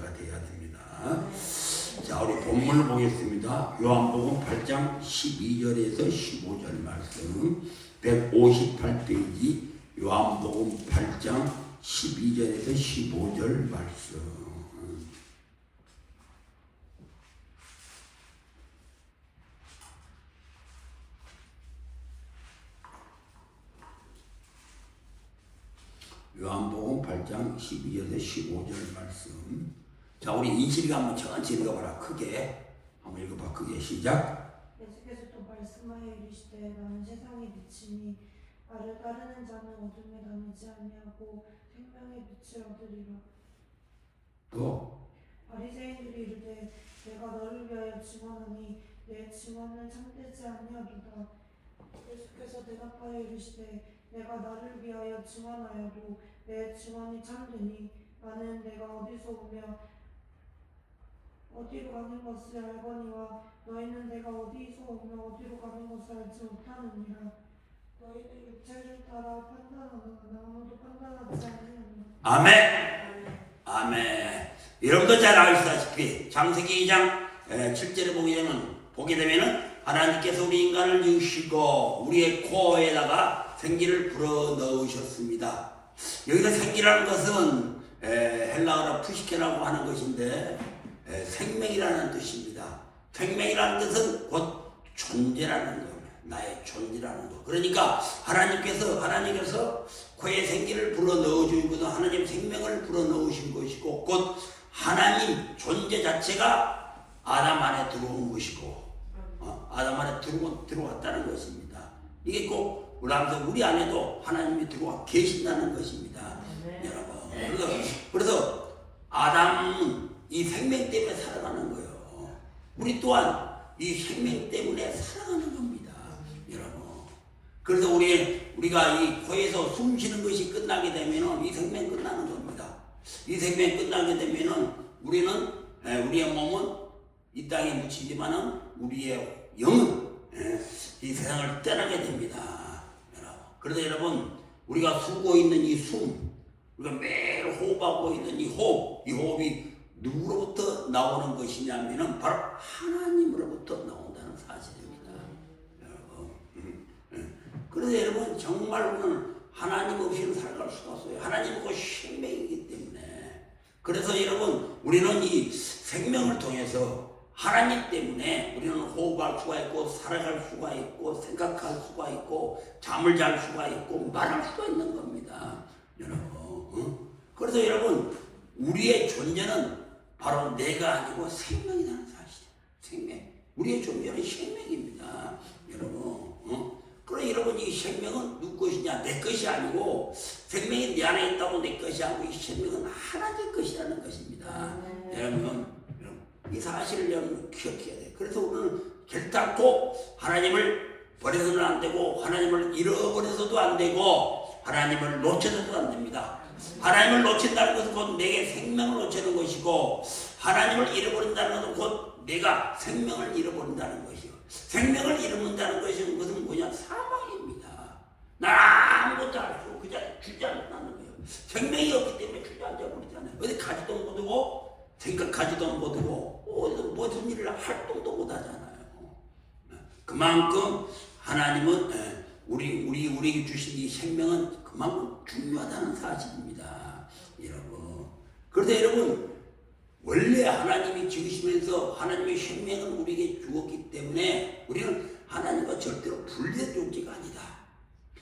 자가 되어야 됩니다. 자, 우리 본문을 보겠습니다. 요한복음 8장 12절에서 15절 말씀, 158페이지 요한복음 8장 12절에서 15절 말씀. 요한복음 8장 12절에서 15절 말씀. 자, 우리 인실이가 한번 천천히 읽어봐라. 크게 한번 읽어봐. 크게 시작. 예수께서 또 말씀하여 이르시되 나는 세상의 빛이니 나를 따르는 자는 어둠에 다니지 아니하고 생명의 빛을 얻으리라. 또 바리새인들이 이르되 내가 너를 위하여 증언하니 내 증언은 참되지 아니하도다. 예수께서 대답하여 이르시되 내가 나를 위하여 증언하여도 내 증언이 참되니 나는 내가 어디서 오며 어디로 가는 것을 알거니와 너희는 내가 어디서 오며 어디로 가는 것을 알지 못하느니라. 너희는 육체를 따라 판단하나 아무도 판단하지 아니하느니라. 아멘. 아멘. 여러분도 잘 아시다시피 창세기 2장 7절에 보게 되면은 하나님께서 우리 인간을 지으시고 우리의 코어에다가 생기를 불어 넣으셨습니다. 여기서 생기라는 것은 헬라어로 푸시케라고 하는 것인데 생명이라는 뜻입니다. 생명이라는 뜻은 곧 존재라는 겁니다. 나의 존재라는 것. 그러니까 하나님께서 코에 생기를 불어 넣어주거든 하나님 생명을 불어 넣으신 것이고 곧 하나님 존재 자체가 아담 안에 들어온 것이고 아담 안에 들어왔다는 것입니다. 이게 꼭 우리 안에도 하나님이 들어와 계신다는 것입니다. 여러분. 그래서 아담은 이 생명 때문에 살아가는 거예요. 우리 또한 이 생명 때문에 살아가는 겁니다. 여러분. 그래서 우리가 이 코에서 숨 쉬는 것이 끝나게 되면은 이 생명 끝나는 겁니다. 이 생명 끝나게 되면은 우리의 몸은 이 땅에 묻히지만은 우리의 영은 이 세상을 떠나게 됩니다. 그래서 여러분, 우리가 쉬고 있는 이 숨, 우리가 매일 호흡하고 있는 이 호흡이 누구로부터 나오는 것이냐면은 바로 하나님으로부터 나온다는 사실입니다. 여러분. 그래서 여러분, 정말 우리는 하나님 없이는 살아갈 수가 없어요. 하나님은 그 생명이기 때문에. 그래서 여러분, 우리는 이 생명을 통해서 하나님 때문에 우리는 호흡할 수가 있고 살아갈 수가 있고 생각할 수가 있고 잠을 잘 수가 있고 말할 수가 있는 겁니다. 여러분. 그래서 여러분 우리의 존재는 바로 내가 아니고 생명이라는 사실. 생명. 우리의 존재는 생명입니다. 여러분. 그래 여러분 이 생명은 누구 것이냐? 내 것이 아니고 생명이 내 안에 있다고 내 것이 아니고 이 생명은 하나님 것이라는 것입니다. 여러분. 이 사실을 여러분 기억해야 돼. 그래서 우리는 결단코 하나님을 버려서는 안 되고 하나님을 잃어버려서도 안 되고 하나님을 놓쳐서도 안 됩니다. 하나님을 놓친다는 것은 곧 내게 생명을 놓치는 것이고 하나님을 잃어버린다는 것은 곧 내가 생명을 잃어버린다는 것이요. 생명을 잃어버린다는 것은 뭐냐? 사망입니다. 난 아무것도 알 수 없고 그냥 주저앉는 거예요. 생명이 없기 때문에 주저앉아버리잖아요. 어디 가지도 못하고 생각하지도 못하고 무슨 일을 활동도 못하잖아요. 그만큼 하나님은 우리에게 주신 이 생명은 그만큼 중요하다는 사실입니다. 여러분. 그래서 여러분 원래 하나님이 지으시면서 하나님의 생명은 우리에게 주었기 때문에 우리는 하나님과 절대로 분리된 존재가 아니다.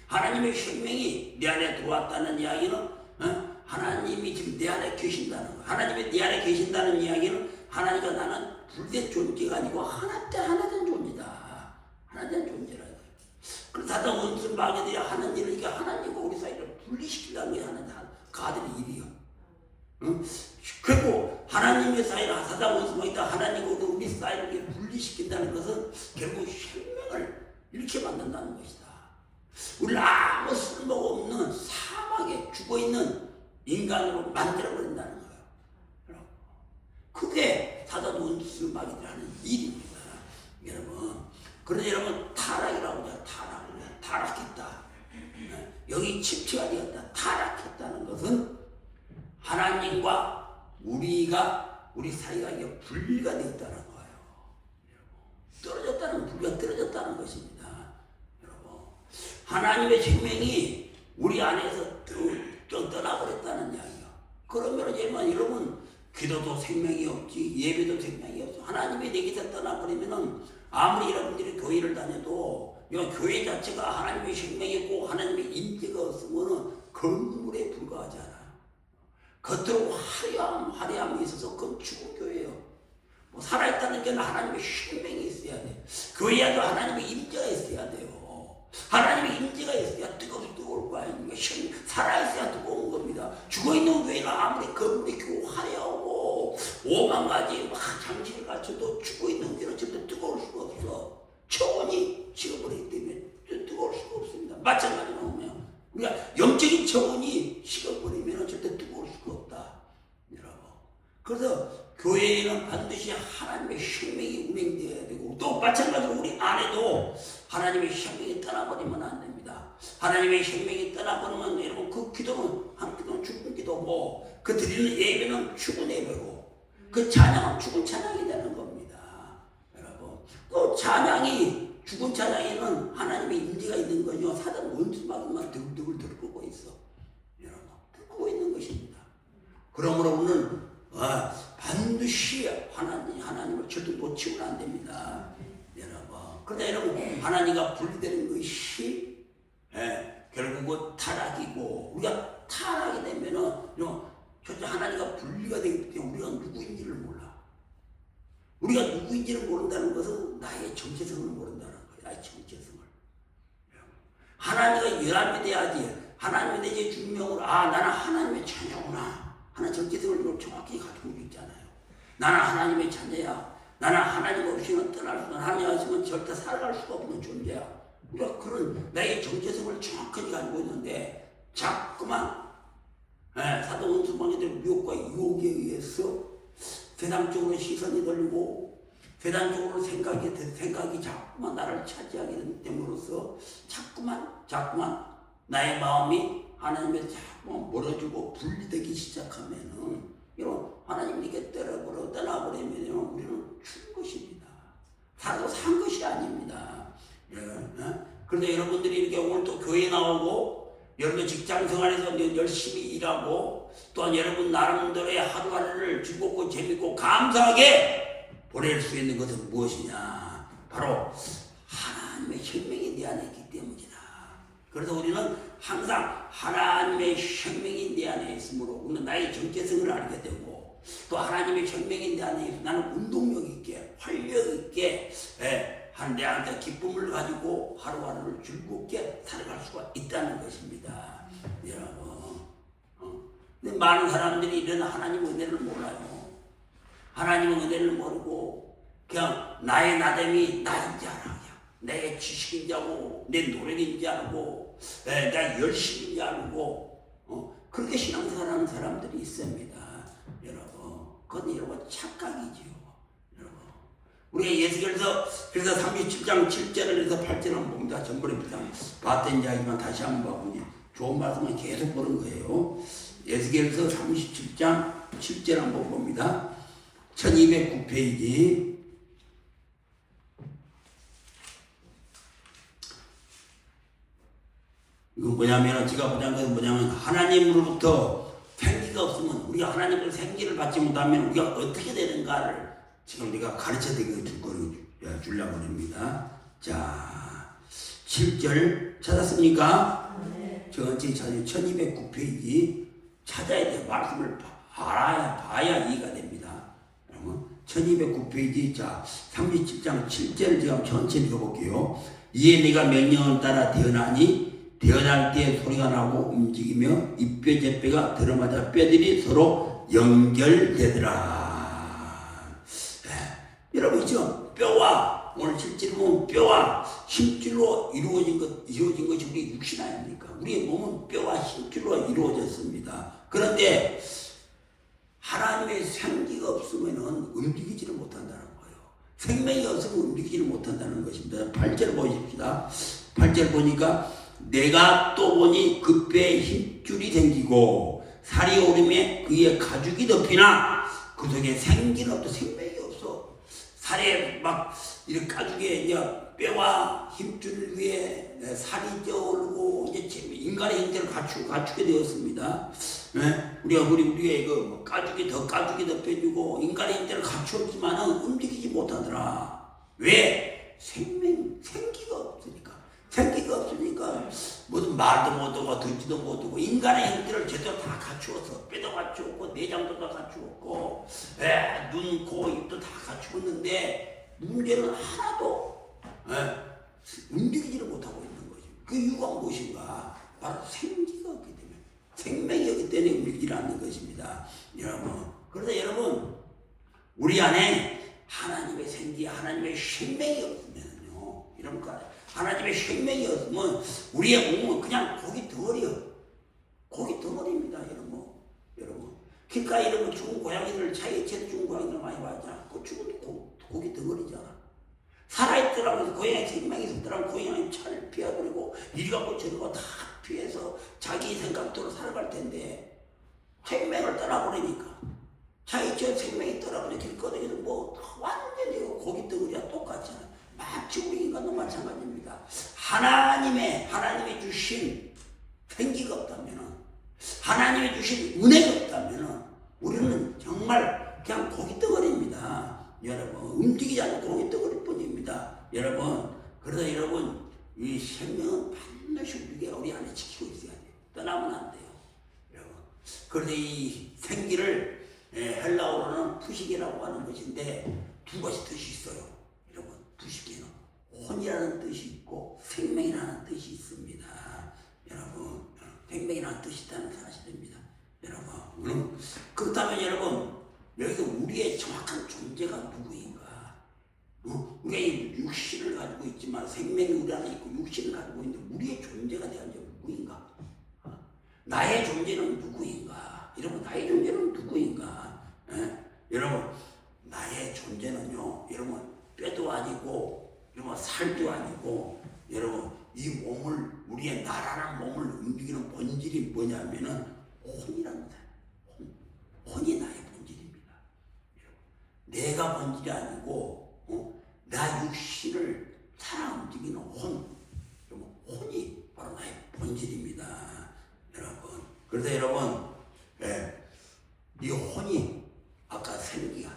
하나님의 생명이 내 안에 들어왔다는 이야기는 하나님이 지금 내 안에 계신다는 거. 하나님이 내 안에 계신다는 이야기는 하나님과 나는 분리된 존재가 아니고 하나된 존재다. 하나된 존재라. 그래서 사단 원수를 막게 돼야 하는 일을 이게 하나님과 우리 사이를 분리시키려는 게 하나님 가들의 일이요. 그리고 하나님의 사이를 사단 원수가 있다. 하나님과 우리 사이를 분리시킨다는 것은 결국 생명을 이렇게 만든다는 것이다. 우리를 아무 쓸모가 없는 사막에 죽어있는 인간으로 만들어버린다는 거예요. 그게 사단 원수를 막이들 하는 일입니다. 여러분. 그래서 여러분 타락이라고 해요. 타락했다. 여기 침체가 되었다. 타락했다는 것은 하나님과 우리가 우리 사이가 이게 분리가 되었다는 거예요. 떨어졌다는, 분리가 떨어졌다는 것입니다. 여러분, 하나님의 생명이 우리 안에서 떠나버렸다는 이야기야. 그러면 여러분, 기도도 생명이 없지, 예배도 생명이 없어. 하나님이 내게서 떠나버리면은 아무리 여러분들이 교회를 다녀도 이 교회 자체가 하나님의 생명이 있고 하나님의 임재가 없으면은 건물에 불과하지 않아요. 겉으로 화려함이 있어서 그건 죽은 교회예요. 뭐 살아있다는 게 하나님의 생명이 있어야 돼. 교회에도 하나님의 임재가 있어야 돼요. 하나님의 임재가 있어야 뜨거울 거 아닙니까? 살아있어야 뜨거운 겁니다. 죽어있는 교회는 아무리 건물이 있고 화려하고 5만 가지 막 장치를 갖춰도 죽어있는 교회는 절대 뜨거울 수가 없어. 초원이 식어버리기 때문에 뜨거울 수가 없습니다. 마찬가지로 보면 우리가 영적인 초원이 식어버리면 절대 뜨거울 수가 없다. 여러분. 그래서 교회에는 반드시 하나님의 생명이 운행되어야 되고 또 마찬가지로 우리 안에도 하나님의 생명이 떠나버리면 안 됩니다. 하나님의 생명이 떠나버리면 여러분 그 기도는 한 기도는 죽은 기도고 그 드리는 예배는 죽은 예배고 그 찬양은 죽은 찬양이 되는 겁니다. 여러분 그 찬양이 죽은 찬양에는 하나님의 임재가 있는 거죠. 사단 원수만큼만 두글두글 들고 있어. 여러분 들고 있는 것입니다. 그러므로 오늘 반드시 하나님을 절대 놓치면 안 됩니다. 여러분. 그러나 여러분 하나님과 분리되는 것이 결국은 타락이고 우리가 타락이 되면은 절대 하나님과 분리가 되기 때문에 우리가 누구인지를 몰라. 우리가 누구인지를 모른다는 것은 나의 정체성을 모른다는 거예요. 나의 정체성을. 하나님과 연합이 돼야지. 하나님에 대해 증명을 나는 하나님의 자녀구나. 하나님 정체성을 정확히 가지고 있잖아요. 나는 하나님의 자녀야. 나는 하나님 없이는 떠날 수 없는, 하나님 없이는 절대 살아갈 수가 없는 존재야. 우리가 그런 나의 정체성을 정확하게 가지고 있는데 자꾸만 사도 원수방해들 미혹과 유혹에 의해서 세상적으로 시선이 돌리고 세상적으로 생각이 자꾸만 나를 차지하게 됨으로써 자꾸만 나의 마음이 하나님의 자꾸 멀어지고 분리되기 시작하면은 이런 하나님에게 떠나버리면 우리는 죽은 것입니다. 살아도 산 것이 아닙니다. 그런데 여러분들이 이렇게 오늘 또 교회 나오고 여러분 직장 생활에서 열심히 일하고 또한 여러분 나름대로의 하루하루를 즐겁고 재밌고 감사하게 보낼 수 있는 것은 무엇이냐? 바로 하나님의 생명이 내 안에 있기 때문이다. 그래서 우리는 항상 하나님의 생명이 내 안에 있으므로 우리는 나의 정체성을 알게 되고 또 하나님의 생명이 내 안에 있으면 나는 운동력 있게 활력 있게 내 안에 기쁨을 가지고 하루하루를 즐겁게 살아갈 수가 있다는 것입니다. 여러분 근데 많은 사람들이 이런 하나님의 은혜를 몰라요. 하나님의 은혜를 모르고 그냥 나의 나됨이 나인지 알아. 내 지식인지 알고 내 노력인지 알고 내 열심인지 알고 그렇게 신앙생활하는 사람들이 있습니다. 여러분 그건 여러분 착각이지요. 여러분 우리가 예수께서 그래서 37장 7절을 해서 8절을 한번 봅니다. 전번에 봤던 이야기만 다시 한번 봐보니 좋은 말씀은 계속 보는 거예요. 예수께서 37장 7절 한번 봅니다. 1209페이지 이거 뭐냐면 제가 보자는 것은 뭐냐면 하나님으로부터 생기가 없으면 우리가 하나님으로 생기를 받지 못하면 우리가 어떻게 되는가를 지금 내가 가르쳐드리고 주려고 합니다. 자 7절 찾았습니까? 네. 저건 1209페이지 찾아야 돼요. 말씀을 봐야 이해가 됩니다. 1209페이지 자 37장 7절을 제가 전체 읽어볼게요. 이에 내가 명령을 따라 태어나니 태어날 때 소리가 나고 움직이며 이뼈 제뼈가 들어맞아 뼈들이 서로 연결되더라. 여러분 있죠? 뼈와 오늘 실제로 보면 뼈와 힘줄로 이루어진 것이 우리 육신 아닙니까? 우리의 몸은 뼈와 힘줄로 이루어졌습니다. 그런데 하나님의 생기가 없으면 움직이지를 못한다는 거예요. 생명이 없으면 움직이지를 못한다는 것입니다. 8절 보십시다. 8절 보니까 내가 또 보니 그 뼈에 힘줄이 생기고 살이 오름에 그의 가죽이 덮이나 그 속에 생기는 없어. 생명이 없어. 살에 막 이렇게 가죽에 이제 뼈와 힘줄 위에 살이 쪄오르고 이제 인간의 형태를 갖추게 되었습니다. 네? 우리의 그 가죽이 더 펴지고 인간의 형태를 갖추었지만은 움직이지 못하더라. 왜? 생기가 없으니까. 생기가 없으니까 무슨 말도 못하고 듣지도 못하고 인간의 형태를 제대로 다 갖추었어. 뼈도 갖추었고 내장도 다 갖추었고 눈, 코, 입도 다 갖추었는데 문제는 하나도 움직이지를 못하고 있는 거지. 그 이유가 무엇인가? 바로 생기가 없기 때문에, 생명이 없기 때문에 움직이지 않는 것입니다. 여러분, 그래서 여러분 우리 안에 하나님의 생기, 하나님의 생명이 없으면요, 여러분 하나님의 생명이 없으면 우리의 몸은 그냥 고기 덩어리입니다. 여러분. 그러니까 여러분 죽은 고양이들, 차이체도 죽은 고양이들 많이 봤잖아. 그 죽은 고기 덩어리잖아. 살아있더라고. 고양이 생명이 있었더라고. 고양이 차를 피해버리고 이리 가고 저리 가고 다 피해서 자기 생각대로 살아갈 텐데 생명을 떠나버리니까 차이체 생명이 떠나버리니까 길거리에서 뭐 완전히 고기 덩어리와 똑같잖아. 마치 우리 인간도 마찬가지입니다. 하나님의 주신 생기가 없다면은, 하나님의 주신 은혜가 없다면은 우리는 정말 그냥 고기 덩어리입니다. 여러분, 움직이지 않는 고기 덩어리 뿐입니다. 여러분, 그래서 여러분 이 생명은 반드시 우리 안에 지키고 있어야 돼요. 떠나면 안 돼요. 여러분, 그런데 이 생기를 헬라어로는 푸식이라고 하는 것인데 두 가지 뜻이 있어요. 여러분, 푸식에는 혼이라는 뜻이 있고 생명이라는 뜻이 있습니다. 여러분, 생명이라는 뜻이 있다는 사실입니다. 여러분, 그렇다면 여러분, 여기서 우리의 정확한 존재가 누구인가? 우리가 이 육신을 가지고 있지만 생명이 우리 안에 있고 육신을 가지고 있는데 우리의 존재가 대한 점 누구인가? 나의 존재는 누구인가? 여러분, 나의 존재는 누구인가? 여러분, 나의 존재는요, 여러분, 뼈도 아니고, 여러분, 살도 아니고, 여러분, 이 몸을, 우리의 나라랑 몸을 움직이는 본질이 뭐냐면은 혼이랍니다. 혼이 나의 본질입니다. 내가 본질이 아니고, 나 육신을 살아 움직이는 혼이 바로 나의 본질입니다. 여러분, 그래서 여러분, 이 혼이 아까 생기는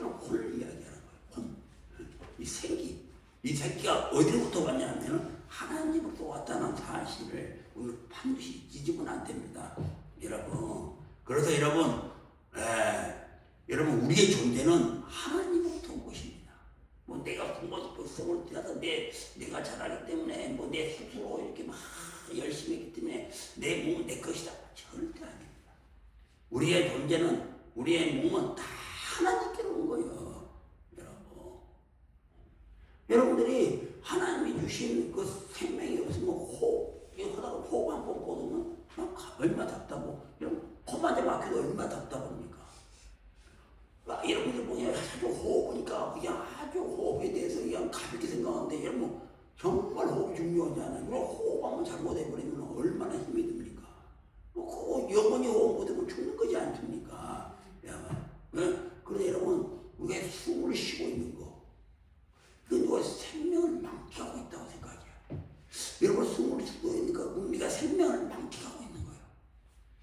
혼을 이야기하는 거예요. 이 생기가 어디로부터 왔냐면 하나님으로부터 왔다는 사실을 우리 반드시 잊으면 안 됩니다. 여러분, 그래서 여러분 우리의 존재는 하나님으로부터 온 것입니다. 뭐 내가 성을 들여서 내가 잘하기 때문에 뭐 내 스스로 이렇게 막 열심히 했기 때문에 내 몸은 내 것이다. 절대 아닙니다. 우리의 존재는, 우리의 몸은 다 하나님께로 온 거예요. 여러분들이 하나님이 주신 그 생명이 없으면 호흡 한 번 보면 얼마나 답답하고, 코만에 막혀도 얼마나 답답합니까? 여러분들 보면 아주 호흡하니까 그냥 아주 호흡에 대해서 그냥 가볍게 생각하는데, 여러분 정말 호흡이 중요하잖아요. 호흡 한번 잘못해버리면 얼마나 힘이 듭니까? 그거 영원히 호흡 못하면 죽는 거지 않습니까? 그래서 여러분, 우리가 숨을 쉬고 있는 거, 그건 생명을 망치하고 있다고 생각해요. 여러분, 숨을 쉬고 있으니까 우리가 생명을 망치하고 있는 거예요.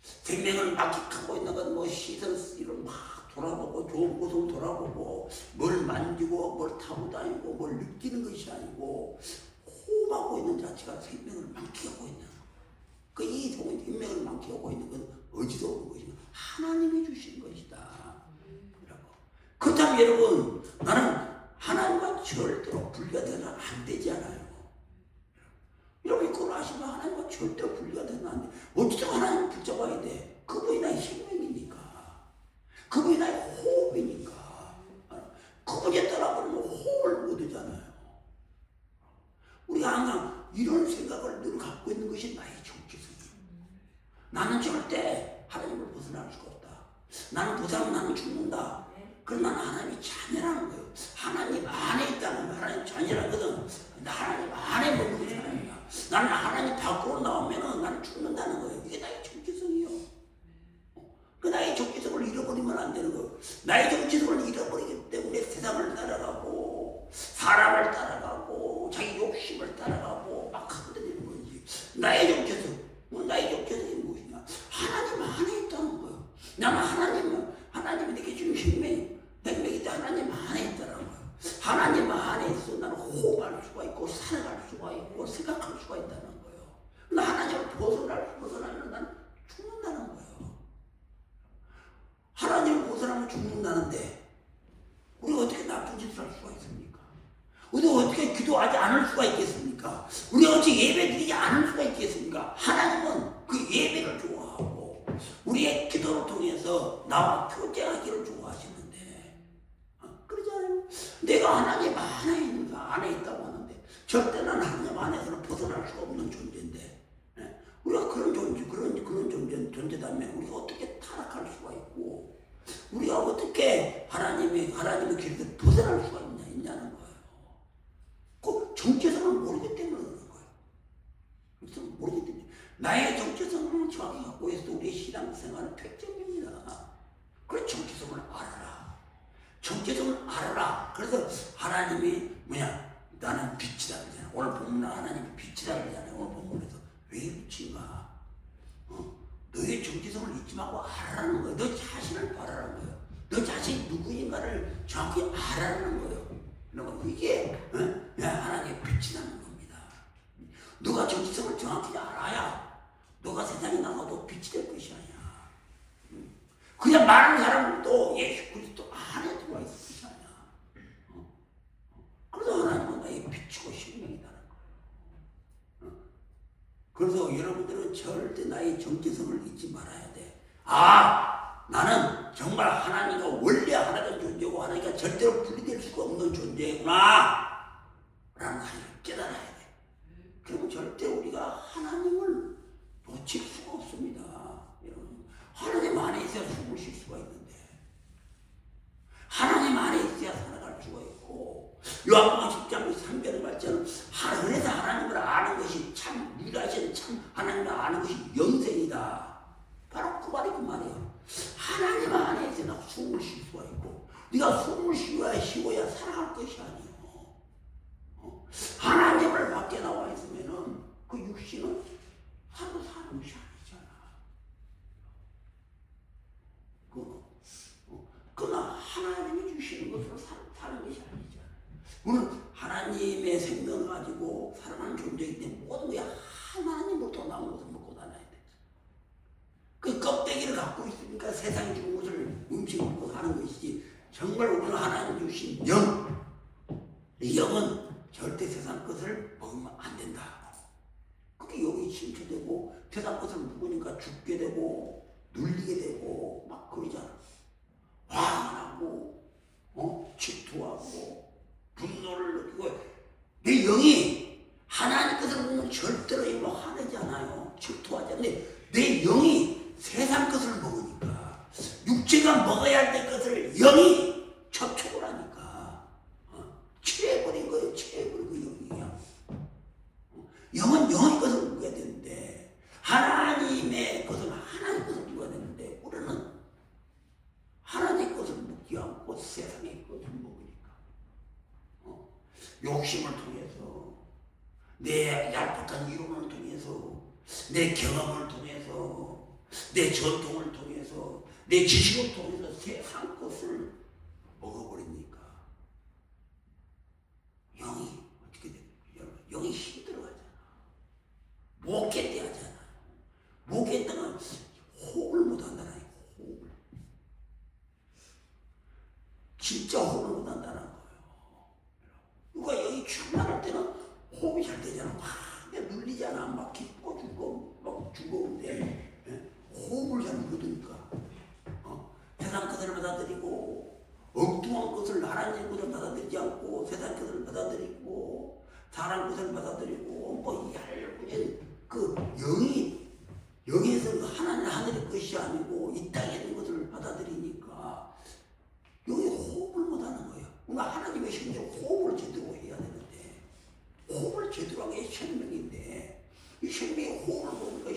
생명을 망치하고 있는 건 뭐 시선 이런 막 돌아보고 좋은 곳을 돌아보고 뭘 만지고 뭘 타고 다니고 뭘 느끼는 것이 아니고 호흡하고 있는 자체가 생명을 망치하고 있는 거예요. 이 생명을 망치하고 있는 건 어디서 오는 것이냐? 하나님이 주신 것이다. 그렇다면 여러분, 나는 하나님과 절대로 분리가 되면 안 되지 않아요. 여러분이 그걸 아시면 하나님과 절대로 분리가 되면 안 돼. 어떻게 하나님을 붙잡아야 돼? 그분이 나의 생명이니까. 그분이 나의 호흡이니까. 그분이 떠나버리면 호흡을 못 하잖아요. 우리가 항상 이런 생각을 늘 갖고 있는 것이 나의 정체성이에요. 나는 절대 하나님을 벗어날 수가 없다. 나는 벗어나면 나는 죽는다. 그럼 나는 하나님의 자녀라는 거예요. 하나님 안에 있다는 거예요. 하나님 자녀라거든. 하나님 안에 머무는 사람이야. 나는 하나님 밖으로 나오면 나는 죽는다는 거예요. 이게 나의 정체성이에요. 그 나의 정체성을 잃어버리면 안 되는 거예요. 나의 정체성을 잃어버리기 때문에 세상을 따라가고 사람을 따라가고 자기 욕심을 따라가고 막 하게 되는 거지. 나의 정체성, 나의 정체성이 무엇이냐? 하나님 안에 있다는 거예요. 나는 하나님이 내게 주신 생명이 하나님 안에 있다는 거예요. 하나님 안에 있어 나는 호흡할 수가 있고 살아갈 수가 있고 생각할 수가 있다는 거예요. 나 하나님을 벗어나면 나는 죽는다는 거예요. 하나님을 벗어나면 죽는다는데 우리가 어떻게 나쁜 짓을 할 수가 있습니까? 우리가 어떻게 기도하지 않을 수가 있겠습니까? 우리가 어떻게 예배 드리지 않을 수가 있겠습니까? 하나님은 그 예배를 좋아하고 우리의 기도를 통해서 나와 교제하기를 좋아하시는데 그러잖아요. 내가 하나님 안에 있다고 하는데 절대 난 하나님 안에서는 벗어날 수가 없는 존재인데 우리가 그런 존재다면 우리가 어떻게 타락할 수가 있고 우리가 어떻게 하나님의 길에서 벗어날 수가 있냐는 거예요. 그 정체성을 모르기 때문에 그런 거예요. 그래서 모르기 때문에 나의 정체성을 정확히 갖고 있어 우리의 신앙생활은 획점입니다. 그래 정체성을 알아라. 정체성을 알아라. 그래서 하나님이 나는 빛이다 그러잖아. 오늘 본문은 하나님이 빛이다 그러잖아요. 오늘 본문에서 왜 빛인가? 너의 정체성을 잊지 말고 알아라는 거예요. 너 자신을 바라라는 거예요. 너 자신이 누구인가를 정확히 알아라는 거예요. 그러면 이게 하나님의 빛이라는 겁니다. 너가 정체성을 정확히 알아야 너가 세상에 나가도 빛이 될 것이 아니야. 그냥 말하는 사람도 예수 그리스도 안에 들어와 있을 것이 아니야. 그래서 하나님은 나의 빛이고 생명이다는 거예요. 그래서 여러분들은 절대 나의 정체성을 잊지 말아야 돼. 나는 정말 하나님과 원래 하나된 존재고 하나님과 절대로 분리될 수가 없는 존재구나 라는 사실을 깨달아야 돼. 그러면 절대 우리가 하나님을 놓칠 수가 없습니다. 여러분, 하나님 안에 있어야 숨을 쉴 수가 있는데 하나님 안에 있어야 살아갈 수가 있고 요한복음 10장 3절의 말처럼 그래서 하나님을 아는 것이 참 유일하신 참 하나님을 아는 것이 영생이다. 바로 그 말이 그 말이에요. 하나님 안에 있어야 숨을 쉴 수가 있고 네가 숨을 쉬어야 살아갈 것이 아니에요. 하나님을 밖에 나와 있으면은 그 육신은 하루 사는 것이 아니잖아. 그러나 하나님이 주시는 것으로 사는 것이 아니잖아. 우리는 하나님의 생명을 가지고 살아가는 존재이기 때문에 모든 게 하나님으로부터 나온 것을 먹고 다녀야 돼. 그 껍데기를 갖고 있으니까 세상에 주는 것을 음식을 먹고 사는 것이지 정말 우리는 하나님 주신 영은 절대 세상 것을 먹으면 안 된다. 그게 영이 침체되고 세상 것을 먹으니까 죽게 되고 눌리게 되고 막 그러잖아. 화나고 질투하고 분노를 느끼고 내 영이 하나님 것을 먹으면 절대로 화내지 않아요. 질투하지 않아요. 내 영이 세상 것을 먹으니까 육체가 먹어야 할 것을 영이 접촉을 하니까 취해버린 거예요. 취해버린 거 영이야. 영은 영의 것을 먹어야 되는데 하나님의 것은 하나님의 것을 먹어야 되는데 우리는 하나님의 것을 먹지 않고 세상의 것을 먹으니까 욕심을 통해서 내 얄팍한 이론을 통해서 내 경험을 통해서 내 전통을 통해서 내 지식을 통해서 세상 것을 먹어버리니까 영이 어떻게 돼? 영이 힘들어가잖아. 목회때 하잖아. 목회때는 호흡을 못한다는 거예요. 호흡을. 진짜 호흡을 못한다는 거예요. 누가 영이 충만할 때는 호흡이 잘 되잖아. 막 눌리잖아. 막 기쁘고 즐거운데 호흡을 잘 못하니까 세상 것을 받아들이고 엉뚱한 것을 하나님 것을 받아들이지 않고 세상 것을 받아들이고 사람 것을 받아들이고 그 영에서 하나님 하늘의 것이 아니고 이 땅에 있는 것을 받아들이니까 영이 호흡을 못하는 거예요. 우리가 하나님의 신경 호흡을 제대로 해야 되는데 호흡을 제대로 하는 게 생명인데 이 생명이 호흡을 보니까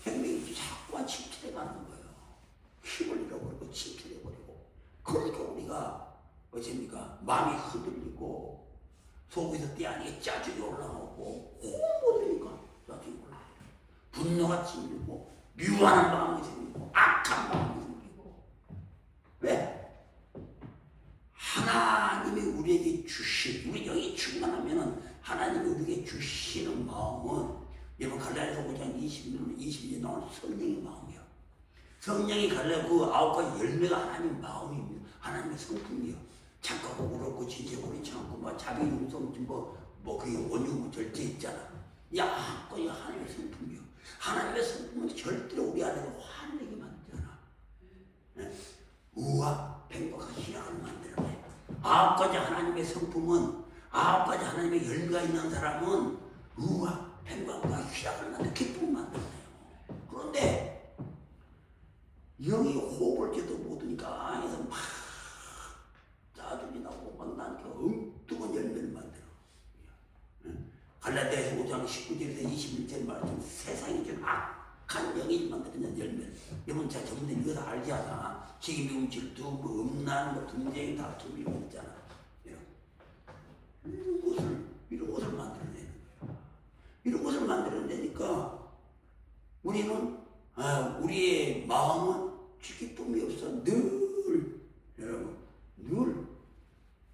생명이 자꾸만 침체돼 가는 거예요. 그러니까 우리가 어cep니까? 마음이 흔들리고 속에서 떼아니게 짜증이 올라오고 뭐되니까 짜증이 올라오고 분노가 찔리고 미워하는 마음이 생기고 악한 마음이 생기고 왜? 하나님이 우리에게 주신 우리 영이 충만하면은 하나님이 우리에게 주시는 마음은 여러분 갈라디아서 5장 20년 나오는 성령의 마음이요. 성령이 갈라 그 9가지 열매가 하나님의 마음입니다. 하나님의 성품이요. 착하고 그렇고 지혜고 참고 뭐 자비 용서 뭐 그게 원흉 절제 있잖아. 야, 그거 하나님의 성품이요. 하나님의 성품은 절대로 우리 안에서 화를 내게 만들잖아. 네? 우와, 행복한 희락을 만들어내. 9가지 하나님의 성품은 9가지 하나님의 열매가 있는 사람은 우와, 행복과 희락을 만들어 기쁨을 만들어내요. 그런데 영이 호흡을 제도 못하니까 안에서 막 짜증이 나고 막 나니까 엉뚱한 열매를 만들어. 갈라디아서 5장 19절에서 21절 말씀 세상이 좀 악한 영이 만드는 열매. 여러분 제가 전부 이거 다 알지 않아? 시기, 미움, 질투, 뭐 음란, 뭐 분쟁, 다툼 이런 거 있잖아. 이런 것을 만들어내는 거야. 이런 것을 만들어내니까 우리는 우리의 마음은 기쁨이 없어. 여러분 늘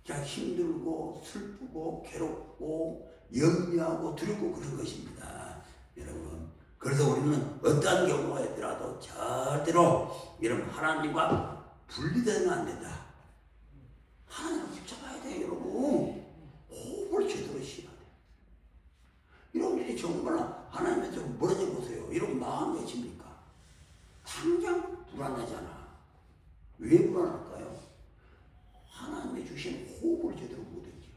그냥 힘들고 슬프고 괴롭고 염려하고 두렵고 그런 것입니다. 여러분 그래서 우리는 어떠한 경우가 있더라도 절대로 여러분 하나님과 분리되면 안 된다. 하나님을 붙잡아야 돼요. 여러분 호흡을 제대로 쉬어야 돼요. 여러분들이 정말 하나님한테 멀어져 보세요. 이런 마음이 어집니까? 당장 불안하잖아. 왜 불안할까요? 하나님이 주신 호흡을 제대로 못했죠.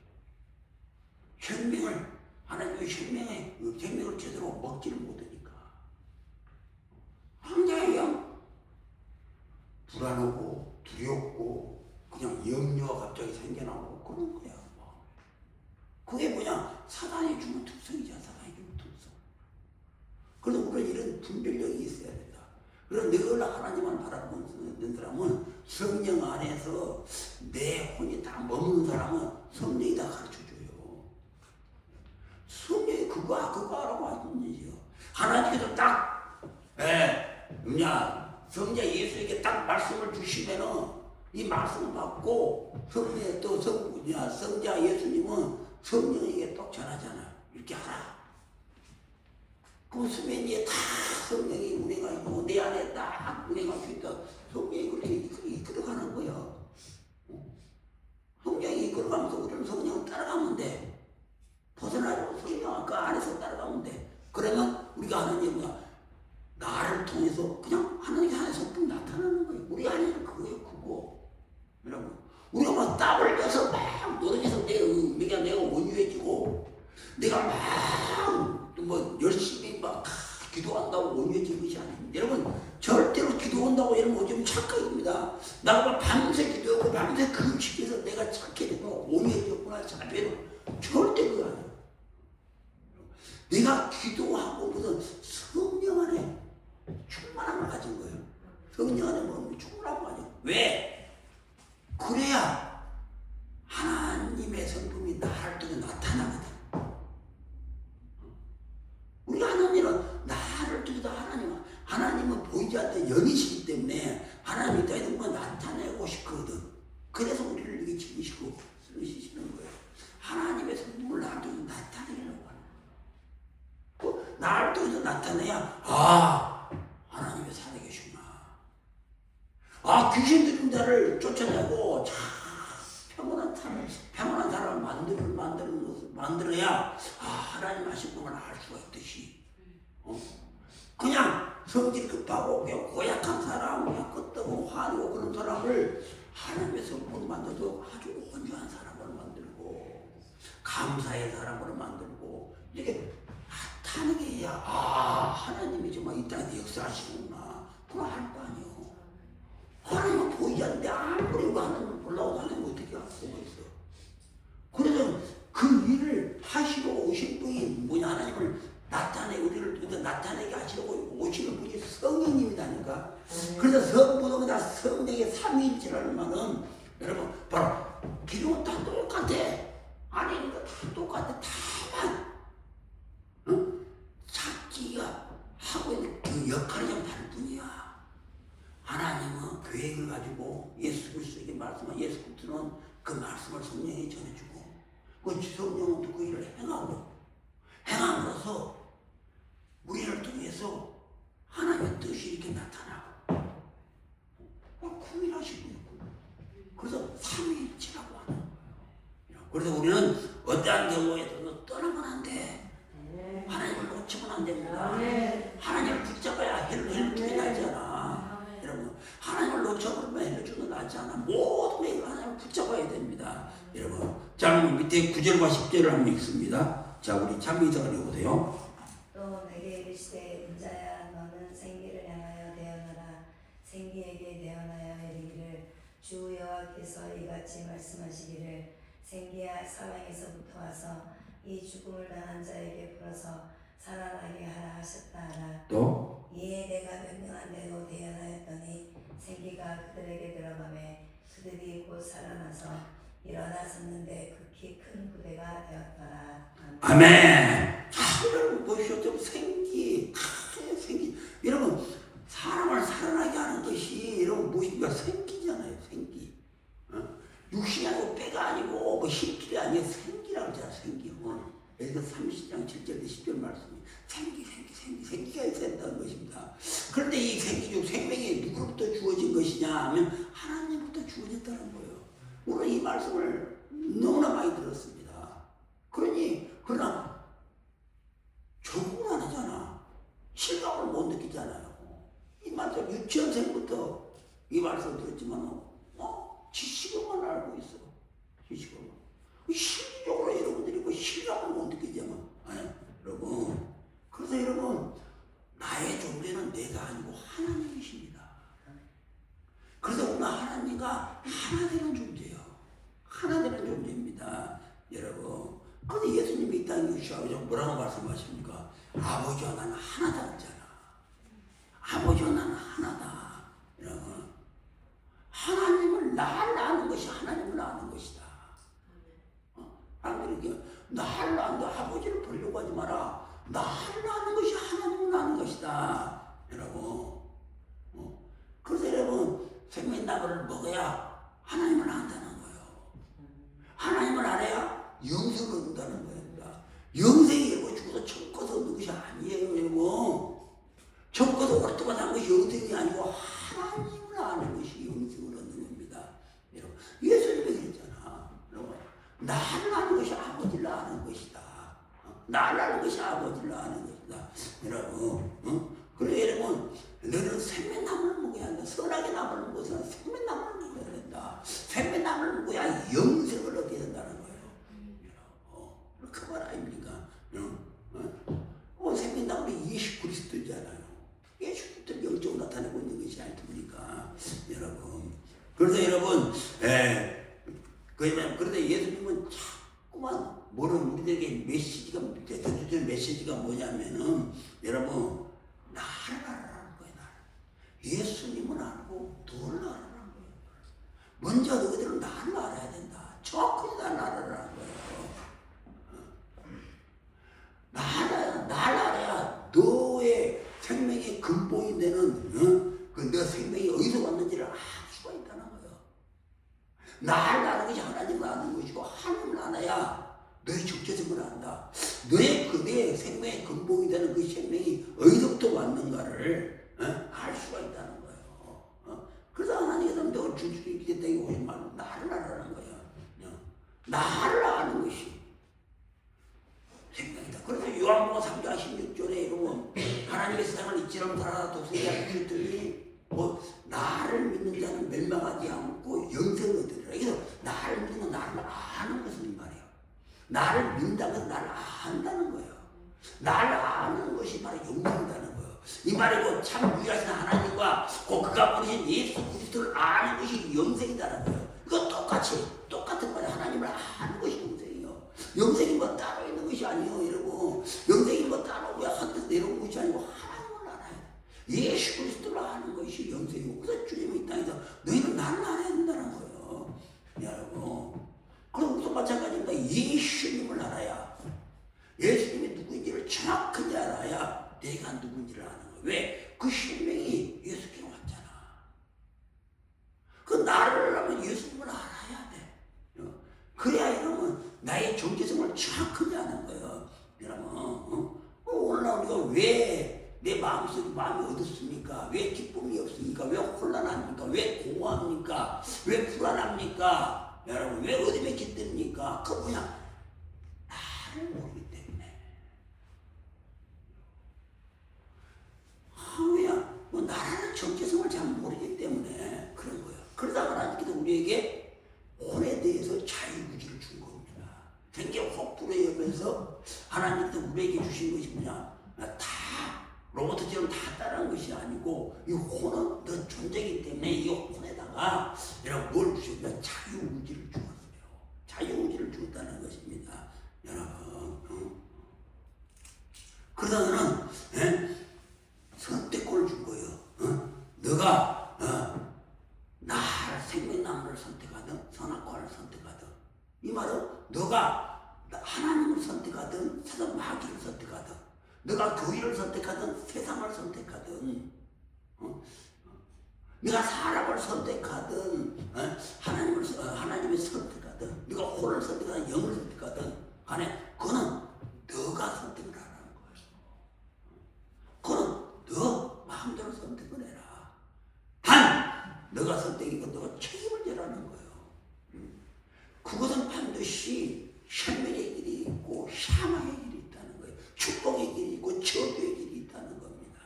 생명을 하나님의 생명을 제대로 먹지를 못하니까 당장 그냥 불안하고 두렵고 그냥 염려가 갑자기 생겨나고 그런 거야. 그게 뭐냐? 사단이 주는 특성이잖아. 사단이 주는 특성. 그래서 우리는 이런 분별력이 있어야 된다. 그래서 늘 하나님만 바라보는 사람은 성령 안에서 내 혼이 다 머무는 사람은 성령이 다 가르쳐줘요. 성령이 그거 하라고 하는 얘기요. 하나님께서 딱 성자 예수에게 딱 말씀을 주시면은 이 말씀을 받고 성령의 또 성자 예수님은 성령에게 똑 전하잖아. 이렇게 하라. 그 수면위에 다 성령이 운행가 있고 내 안에 딱 운행할 수 있다. 성령이 그렇게 이끌어가는 거야. 성령이 이끌어가면서 우리는 성령을 따라가면 돼. 벗어나려고 성령 그 안에서 따라가면 돼. 그러면 우리가 하는 게 뭐야? 나를 통해서 그냥 하나님의 하나의 성품이 나타나는 거예요. 우리 안에는 그거예요. 그거. 여러분 우리가 막 땀 흘려서 막 노력해서 내가 온유해지고 내가 막 뭐 열심히 막 기도한다고 온유해지는 것이 아닙니다. 여러분 절대로 기도한다고 이러면 좀 착각입니다. 나가 밤새 기도하고 밤새 금식해서 내가 착해지고 온유해졌구나 자배로 절대 그거 아니에요. 내가 기도하고 무슨 성령 안에 충만함을 가진 거예요. 성령 안에 뭐 충만함을 가진 거예요. 왜? 그래야 하나님의 성품이 나를 통해 나타나거든. 우리가 하는 일은 나를 통해서 하나님은 보이지 않는 영이시기 때문에 하나님이 너희들 뭐 나타내고 싶거든. 그래서 우리를 이렇게 지으시고 쓰시는 거예요. 하나님의 성품을 나를 통해서 나타내려고 하는 거예요. 나를 통해서 나타내야 하나님의 살아계시구나. 귀신 들린 자를 쫓아내고 평온한 사람을 만들어야 하나님 하신 것을 알 수가 있듯이 그냥 성질 급하고 그냥 고약한 사람 그냥 끄떡고 화내고 그런 사람을 하나님의 성품으로 만들어서 아주 온유한 사람으로 만들고 감사의 사람으로 만들고 이렇게 나타나게 해야 하나님이 정말 이 땅에 역사하시는구나 그걸 알 거 아니에요. 하나님은 보이지 않는데 아무리 우리가 하나님을 보려고 하나님 어떻게 알 수가 있어. 그래서 그 일을 하시러 오신 분이 뭐냐 하나님을 우리를 나타내게 하시려고 오시는 분이 성령님이다니까. 그래서 성부도 다 성령의 삼위일체를 알라는 말은 여러분 바로 기름은 다 똑같아. 안에 있는 거 다 똑같아. 다만 자기가 하고 있는 그 역할이 좀 다를 뿐이야. 하나님은 계획을 가지고 예수 그리스도에게 말씀한 예수 그리스도는 그 말씀을 성령에 전해주고 그 성령은 또 그 일을 행함으로써 우리를 통해서 하나님의 뜻이 이렇게 나타나고 구민하시고 있고 그래서 삼위일체라고 하는 거예요. 그래서 우리는 어떠한 경우에도 떠나면 안 돼. 하나님을 놓치면 안 됩니다. 하나님을 붙잡아야 헬로중이 나잖아. 여러분 하나님을 놓쳐버리면 헬로중은 나지 않아. 모든 게 하나님을 붙잡아야 됩니다. 여러분 자 밑에 9절과 10절을 한번 읽습니다. 자 우리 찬미서를 읽어보세요. 또 내게 이르시되 인자야 너는 생기를 향하여 대언하라. 생기에게 대언하여 이르기를 주 여호와께서 이같이 말씀하시기를 생기야 사방에서부터 와서 이 죽음을 당한 자에게 풀어서 살아나게 하라 하셨다 하라. 또 이에 내가 명령한 대로 대언하였더니 생기가 그들에게 들어가매 그들이 곧 살아나서 일어나 섰는데 극히 큰 부대가 되었더라. 아멘. 자, 여러분 보시오. 생기. 여러분 사람을 살아나게 하는 것이 여러분 무엇인가 생기잖아요. 생기. 육신이 아니고 뼈가 아니고 뭐 힘줄이 아니고 생기라고 하잖아. 생기. 여기서 30장 7절 10절 말씀이 생기가 있어야 된다는 것입니다. 그런데 이 생기, 생명이 누구로부터 주어진 것이냐 하면 하나님부터 주어졌다는 거예요. 오늘 이 말씀을 너무나 많이 들었습니다. 그러나 적응을 안 하잖아. 실감을 못 느끼잖아요. 이 말씀 유치원생부터 이 말씀 들었지만 지식만 알고 있어. 지식만. 실질적으로 여러분들이 그 실감을 못 느끼잖아. 여러분. 그래서 여러분 나의 존재는 내가 아니고 하나님이십니다. 그래서 오늘 하나님과 하나 되는 존재예요. 하나 되는 존재입니다. 여러분. 그런데 예수님이 이 땅에 오셔서 뭐라고 말씀하십니까? 아버지와 나는 하나다 했잖아. 아버지와 나는 하나다. 여러분. 하나님을 나를 아는 것이 하나님을 아는 것이다. 하나님이 나를 아는 아버지를 보려고 하지 마라. 나를 아는 것이 하나님을 아는 것이다. 여러분. 그래서 여러분 생명나무를 먹어야 하나님을 안다는 거예요. 하나님을 알아야 영생을 얻는다는 겁니다. 영생이 여러분 죽어서 천국에서 얻는 것이 아니에요. 여러분. 천국에서 오랫동안 한 것이 영생이 아니고 하나님을 아는 것이 영생을 얻는 겁니다. 여러분 예수님이 그랬잖아. 여러분 나를 아는 것이 아버지를 아는 것이다. 나를 아는 것이 아버지를 아는 것이다. 여러분 그래 여러분 너는 생명나무를 먹어야 한다. 선악의 나무를 먹어서 생명나무를 먹어야 된다. 생명나무를 먹어야 영생을 얻게 된다는 거예요. 그 말 아닙니까? 생명나무는 예수 그리스도잖아요. 예수 그리스도를 영적으로 나타내고 있는 것이 아닙니까? 여러분. 그래서 여러분 그런데 예수님은 자꾸만 우리들에게 메시지가 뭐냐면은 여러분 나를 알아라는 거예요. 예수님은 알고 너를 알아라는 거예요. 먼저 너희들은 나를 알아야 된다. 정확히 나를 알아라는 거예요. 나를 알아야 너의 생명의 근본이 되는 너 생명이 어디서 왔는지를 알 수가 있다는 거예요. 나를 아는 것이 하나님을 아는 것이고 하나님을 알아야 너의 정체성을 안다. 너의 생명의 근본이 되는 그 생명이 어디서부터 왔는가를 알 수가 있다는 거예요. 그래서 하나님께서 너를 준수히 있겠다 이거 오신 말로 나를 알아라는 거예요. 나를 아는 것이 생명이다. 그래서 요한복음 3장 16절에 이러면 하나님의 세상을 이처럼 살아라 독생자를 주셨더니 나를 믿는 자는 멸망하지 않고 영생을 얻으리라. 그래서 나를 믿는 건 나를 아는 것은 이 말이에요. 나를 믿는다는 것은 나를 안다는 거예요. 나를 아는 것이 바로 영생이라는 거예요. 이 말이고 참 유일하신 하나님과 그가 보내신 예수 그리스도를 아는 것이 영생이라는 거예요. 이거 똑같은 말이에요. 하나님을 아는 것이 영생이에요. 영생이 뭐 따로 있는 것이 아니에요. 여러분 영생이 뭐 따로 하늘에서 내려온 것이 아니고 하나님을 알아요. 예수 그리스도를 아는 것이 영생이고 그래서 주님이 이 땅에서 너희는 나를 알아야 된다는 그 나를 하려면 예수님을 알아야 돼. 그래야 이러면 나의 정체성을 정확하게 아는 거예요. 여러분, 오늘날 우리가 왜 내 마음속에 마음이 어둡습니까? 왜 기쁨이 없습니까? 왜 혼란합니까? 왜 공허합니까? 왜 불안합니까? 여러분, 왜 어둠에 깃듭니까? 그 뭐냐? 나를 모르기 때문에. 왜냐? 뭐 나라는 정체성을 잘 모르기 때문에 그런 거예요. 그러다가 하나님께서 우리에게 혼에 대해서 자유의지를 준 겁니다. 굉장히 혹부러에 여면서 하나님께서 우리에게 주신 것이 뭐냐? 다 로봇처럼 다 따라한 것이 아니고 이 혼은 너 존재이기 때문에 이 혼에다가 여러분 뭘 주셨냐? 자유의지를 주었어요. 자유의지를 주었다는 것입니다. 여러분, 그러다가는 선택권을 준 거예요. 너가 나를 생명나무를 선택하든 선악과를 선택하든, 이 말은 너가 하나님을 선택하든 사단 마귀를 선택하든, 너가 교회를 선택하든 세상을 선택하든, 네가 사람을 선택하든 하나님을 선택하든, 네가 혼을 선택하든 영을 선택하든 간에 그거는 너가 선택을 하라는 거예요. 그거는 너 마음대로 선택을 해라. 단 너가 선택이고 너가 책임을 져라는 거예요. 그것은 반드시 생명의 길이 있고 사망의 길이 있다는 거예요. 축복의 길이 있고 저주의 길이 있다는 겁니다.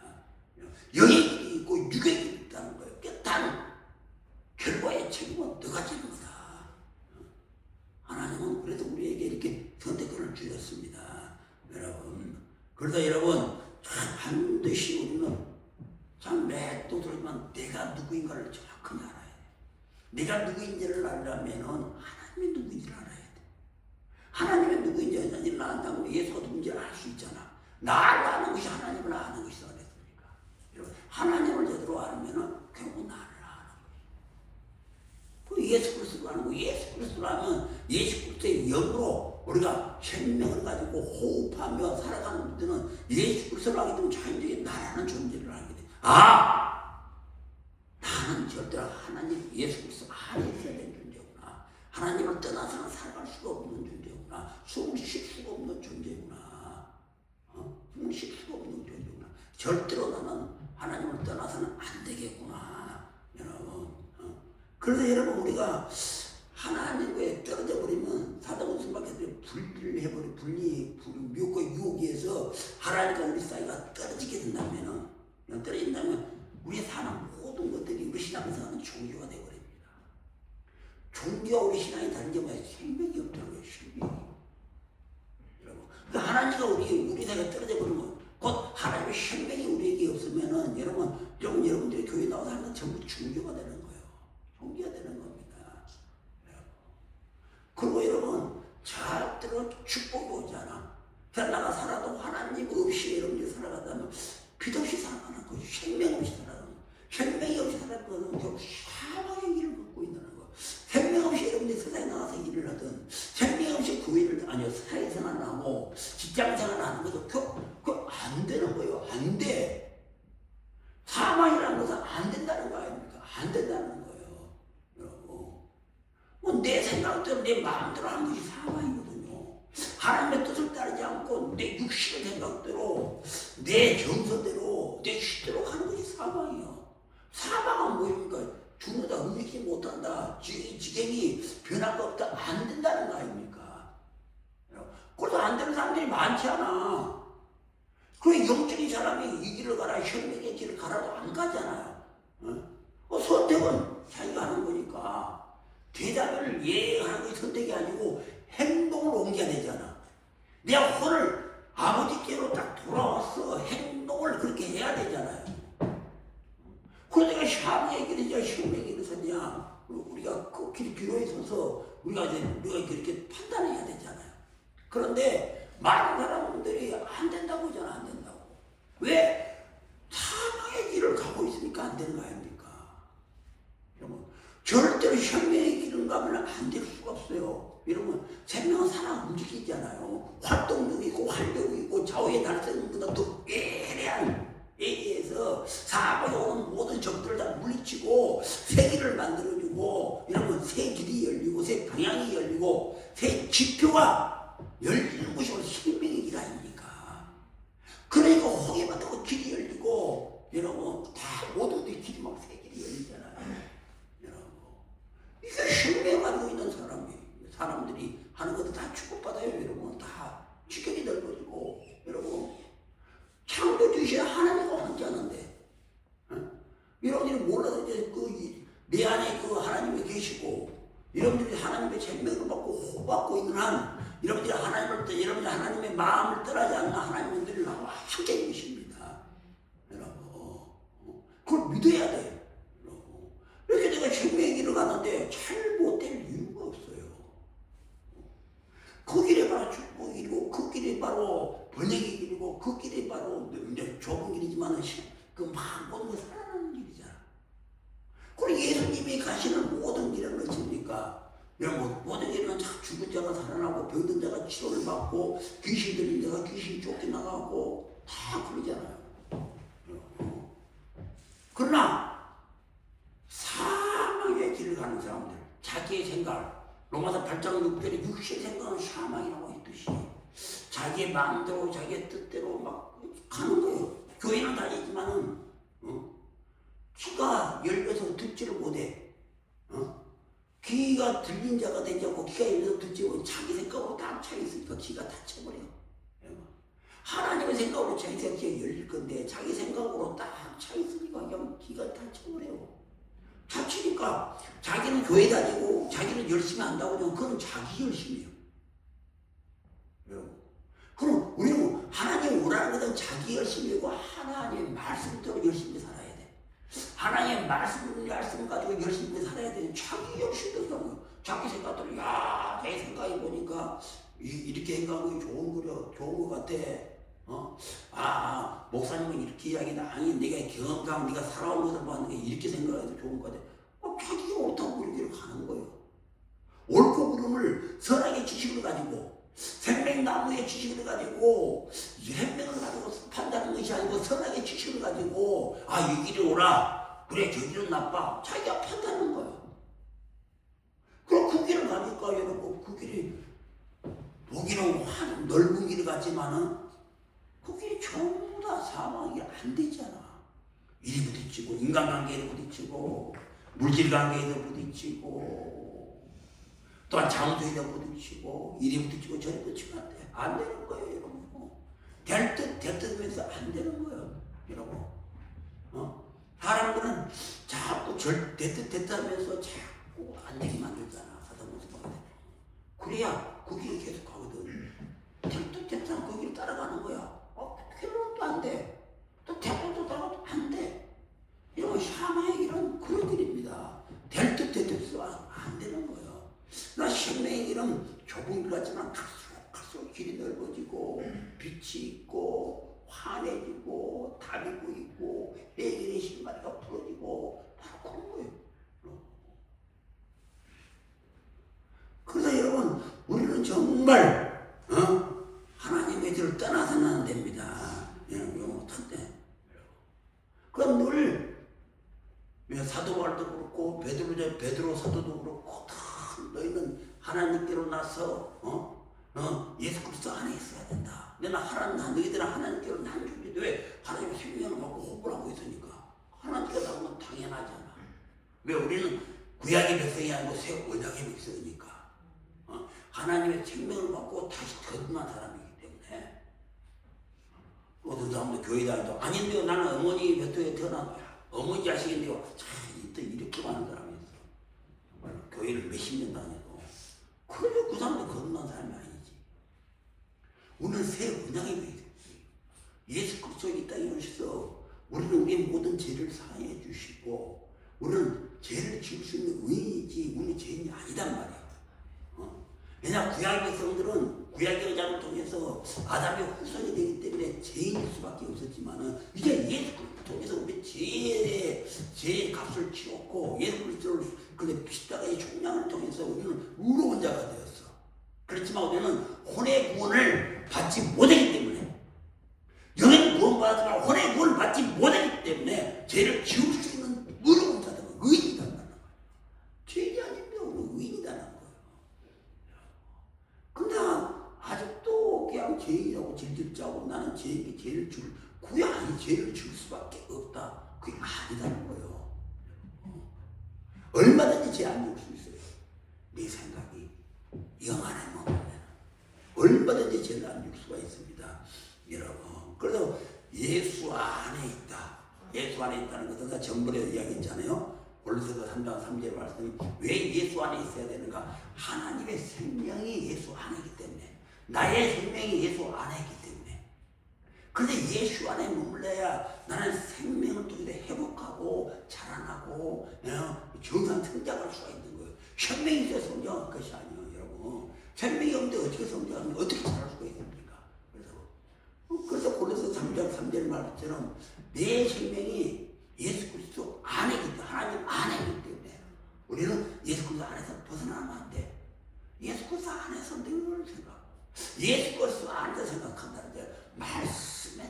영의 길이 있고 육의 길이 있다는 거예요. 단 결과의 책임은 너가 지는 거다. 하나님은 그래서 우리에게 이렇게 선택권을 주셨습니다. 여러분, 그러다 여러분 반드시 우리는 참 맷도 들지만 내가 누구인가를 정확하게 알아야 돼. 내가 누구인지를 알려면은 하나님이 누구인지를 알아야 돼. 하나님이 누구인지 안다고 예수가 누군지를 알 수 있잖아. 나를 아는 것이 하나님을 아는 것이다 그랬으니까. 하나님을 제대로 알면은 결국 나를 아는 거예요. 그 예수 그리스도를 아는 거. 예수 그리스도를 알면 예수 그리스도의 영으로 우리가 생명을 가지고 호흡하며 살아가는 때는 예수 그리스도를 알게 되면 자연적인 나라는 존재를 알게 돼. 나는 절대로 하나님 예수 그리스도 안에 있어야 되는 존재구나. 하나님을 떠나서는 살아갈 수가 없는 존재구나. 숨을 쉴 수가 없는 존재구나. 숨을 쉴 수가 없는 존재구나. 절대로 나는 하나님을 떠나서는 안 되겠구나. 여러분, 그래서 여러분 우리가 하나님과에 떨어져 버리면 사도행전밖에 분리를 해버려. 미혹과 유혹에서 하나님과 우리 사이가 떨어지게 된다면은, 떨어진다면 우리 사는 모든 것들이 우리 신앙생활은 종교가 되어버립니다. 종교와 우리 신앙이 다른 게 뭐야? 생명이 없다는 거예요. 생명이. 여러분, 그러니까 하나님과 우리 사이가 떨어져 버리면 곧 하나님의 생명이 우리에게 없으면은 여러분들이 교회 나와서 하는 건 전부 종교가 되는 거예요. 종교가 되는 겁니다. 여러분. 그리고 여러분 절대로 축복이 오지 않아. 나가 살아도 하나님 없이 여러분들이 살아간다면 빛없이 살아가는 거지. 생명 없이 살아가는 거. 생명이 없이 살아가는 거는 결국 사망의 길을 걷고 있다는 거. 생명 없이 여러분들이 세상에 나가서 일을 하든, 생명 없이 교회를, 사회생활을 하고 직장생활을 하는 것도 그거 안 되는 거예요. 안 돼. 사망이라는 것은 안 된다는 거 아닙니까? 안 된다는 거예요. 여러분. 내 생각대로 내 마음대로 하는 것이 사망이거든요. 하나님의 뜻을 따르지 않고 내 육신의 생각대로 내 정서대로 내 뜻대로 가는 것이 사망이에요. 사망은 뭐입니까? 죽는다, 움직이지 못한다, 지경이 변화가 없다, 안 된다는 거 아닙니까? 그래서 안 되는 사람들이 많지 않아. 그래 영적인 사람이 이 길을 가라, 혈맥의 길을 가라도 안 가잖아요. 선택은 자기가 하는 거니까 대답을 예하는 게 선택이 아니고 행동을 옮겨야 되잖아. 내가 혼을 아버지께로 딱 돌아왔어. 행동을 그렇게 해야 되잖아요. 그러니까 샤브의 길이냐 혈맥의 길을 섰냐, 우리가 그 기로에 서서 우리가 이렇게 판단해야 되잖아요. 그런데 많은 사람들이 안 된다고 하잖아. 안 된다고. 왜? 사망의 길을 가고 있으니까 안 되는 거 아닙니까? 여러분, 절대로 혈맥의 길을 가면 안 될 수가 없어요. 여러분, 생명은 살아 움직이잖아요. 활동력이 있고 활력이 있고 좌우의 날쌘보다 더 예리한 대해서 사방에 오는 모든 적들을 다 물리치고 새 길을 만들어주고 이러면 새 길이 열리고 새 방향이 열리고 새 지표가 열리는 것이 오늘 생명의 길 아닙니까? 그러니까 홍해 만들고 길이 열리고 여러분 다 모든 데 길이 막 새 길이 열리잖아요. 여러분 이게 생명 가지고 있는 사람들이 하는 것도 다 축복받아요. 여러분 다 지경이 넓어지고 여러분 창조주신 하나님과 함께하는데 여러분들이 몰라도 이제 내 안에 그 하나님이 계시고 여러분들이 하나님의 생명을 받고 있는 한 여러분들이 하나님의 마음을 떠나지 않는 하나님들이 나와 함께 계십니다. 여러분 그걸 믿어야 돼요. 여러분 이렇게 내가 생명의 길을 가는데 잘못될 이유가 없어요. 그 길이 바로 축복의 길이고 그 길이 바로 번영의 길이고 그 길이 바로 이제 좁은 길이지만 그 모든 걸 살아나는 길이잖아. 그리고 예수님이 가시는 모든 길은 무엇입니까? 여러분 모든 길은 죽은 자가 살아나고 병든 자가 치료를 받고 귀신 들린 자가 귀신 쫓겨나가고 다 그러잖아요. 그러나 사망의 길을 가는 사람들 자기의 생각 로마서 8장 6절에 육신의 생각은 사망이라고 했듯이 자기의 마음대로 자기의 뜻대로 막 가는 거예요. 교회는 다니지만은 귀가 열려서 듣지를 못해. 귀가 들린 자가 되지 않고 귀가 열려서 듣지 못해. 자기 생각으로 다 차 있으니까 귀가 다쳐버려. 하나님의 생각으로 자기 생각이 열릴 건데 자기 생각으로 딱 차 있으니까 그냥 귀가 다쳐버려요. 다치니까 자기는 교회 다니고 자기는 열심히 한다고 하면 그건 자기 열심이에요. 그럼 우리는 하나님 오라는 것은 자기 열심이고 하나님의 말씀대로 열심히 살아야 돼. 하나님의 말씀 가지고 열심히 살아야 돼. 자기 열심대로 사는 거예요. 자기 생각대로 내 생각이 보니까 이렇게 생각하기 좋은 것 같아. 목사님은 이렇게 이야기다. 아니 내가 경험상 네가 살아온 것을 봤는데 이렇게 생각해도 좋은 것 같아. 자기가 옳다고 그렇게 가는 거예요. 옳고 그름을 선악의 지식을 가지고 생명나무의 지식을 가지고 생명을 가지고 판단하는 것이 아니고 선악의 지식을 가지고 이 길이 옳아 그래 저 길은 나빠 자기가 판단하는 거예요. 그럼 그 길을 가니까 여러분 그 길이 보기는 넓은 길 같지만은 그 길이 전부 다 사망이 안 되잖아. 일이 부딪히고 인간관계에도 부딪히고 물질관계에도 부딪히고 또한 장소에도 부딪히고 일이 부딪히고 저리 부딪히면 안 되는 거예요. 여러분 될 듯하면서 안 되는 거예요. 여러분 사람들은 자꾸 됐다면서 자꾸 안 되게 만들잖아. 하다 보니까 그래야 그 길을 계속 가거든. 됐다 그 길을 따라가는 거야. 결론도 안 돼. 또 대포도 따라가도 안 돼. 이런 사망의 길은 그런 길입니다. 될 듯 안 되는 거예요. 나 생명의 길은 좁은 길 같지만 갈수록 길이 넓어지고 빛이 있고 환해지고 답이고 있고 해결의 신발이가 풀어지고 바로 그런 거예요. 그래서 여러분 우리는 정말 하나님의 길을 떠나서는 안 됩니다. 여러분 그럼 늘 사도 바울도 그렇고 베드로 사도도 그렇고 다 너희는 하나님께로 나서 예수 그리스도 안에 있어야 된다. 너희들은 하나님께로 난 준비돼. 왜? 하나님의 생명을 받고 호흡을 하고 있으니까 하나님께 나오면 당연하잖아. 왜? 우리는 구약의 백성이 아니고 새 언약의 백성이니까 하나님의 생명을 받고 다시 거듭난 사람이기 때문에 어떤 사람도 교회 다니도 아닌데요. 나는 어머니 뱃속에 태어난 거야. 어머니 자식인데요. 이렇게 많은 사람이 있어. 정말 교회를 몇십 년 다녀도 그래도 그 사람도 거듭난 사람이 아니지. 우리는 새 언약의 백성이지. 예수 그리스도가 이 땅에 오셔서 우리는 우리의 모든 죄를 사하여 주시고 우리는 죄를 지을 수 있는 의인이지 우리는 죄인이 아니단 말이야. 왜냐 구약의 백성들은 구약의 언약을 통해서 아담의 후손이 되기 때문에 죄인일 수밖에 없었지만은 이제 예수 그리스도를 통해서 우리 죄의 값을 치렀고 예수 그리스도를 그 십자가의 총량을 통해서 우리는 의로운 자가 되었어. 그렇지만 우리는 혼의 구원을 받지 못하기 때문에 영의 구원 받았지만 혼의 구원을 받지 죄를 지울 수 있는 의로운 자들은 의인이라는 거예요. 죄인이 아닌데 우리 의인이라는 거예요. 근데 아직도 그냥 죄인이라고 질질 짜고 나는 죄에게 죄를 그게 아니 죄를 줄 수밖에 없다. 그게 아니다는 거예요. 얼마든지 죄 안 줄 수 있어요. 내 생각이 이거 안 하면 얼마든지 죄를 안 줄 수가 있습니다. 여러분. 그래서 예수 안에 있다. 예수 안에 있다는 것은 제가 전번에 이야기했잖아요. 골로새서 3장 3절 말씀. 왜 예수 안에 있어야 되는가? 하나님의 생명이 예수 안에 있기 때문에. 나의 생명이 예수 안에 있기 때문에. 그런데 예수 안에 머물러야 나는 생명을 통해 회복하고 자라나고 정상 성장할 수가 있는 거예요. 생명이 있어야 성장할 것이 아니에요, 여러분. 생명이 없는데 어떻게 성장하면 어떻게 자랄 수가 있습니까? 그래서 골로새 3장 3절 말처럼 내 생명이 예수 그리스도 안에 있기 때문에 하나님 안에 있기 때문에 우리는 예수 그리스도 안에서 벗어나면 안 돼. 예수 그리스도 안에서 늘 생각. 예수 그리스도 안에서 생각한다는 게 말씀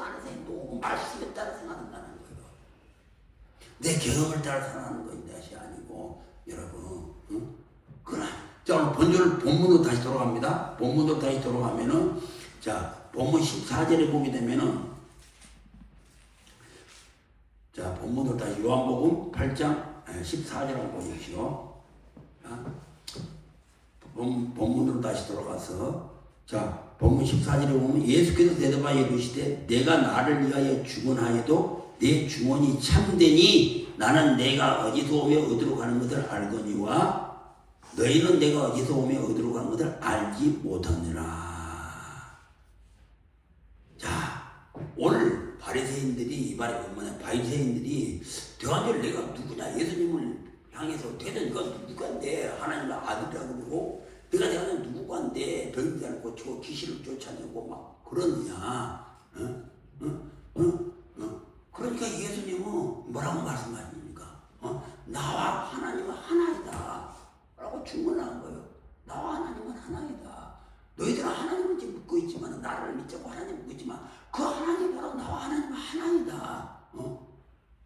안에서 행동하고 말씀에 따라 생각한다는 거예요. 내 경험을 따라 살아가는 것이 아니고 여러분 그러나 자 오늘 본문으로 다시 돌아갑니다. 본문으로 다시 돌아가면은 자 본문 14절에 보게 되면은 자 본문으로 다시 요한복음 8장 14절 한번 보십시오. 본문으로 다시 돌아가서 자 본문 14절에 보면 예수께서 대답하여 이르시되 내가 나를 위하여 죽은하여도 내 주원이 참되니 나는 내가 어디서 오며 어디로 가는 것을 알거니와 너희는 내가 어디서 오며 어디로 가는 것을 알지 못하느라. 자 오늘 바리새인들이 이 말이 뭐냐 바리새인들이 대한절 내가 누구냐 예수님을 향해서 대단 네가 누구간데 하나님의 아들이라고 그러고 내가 대하는 누구간데 병들지 고치고 귀신을 쫓아내고 막 그러느냐 그러니까 예수님은 뭐라고 말씀하십니까? 나와 하나님은 하나이다 라고 주문한 거예요. 나와 하나님은 하나이다. 너희들은 하나님을 믿고 있지만 나를 믿자고 하나님 믿고 있지만 그 하나님 바로 나와 하나님은 하나이다.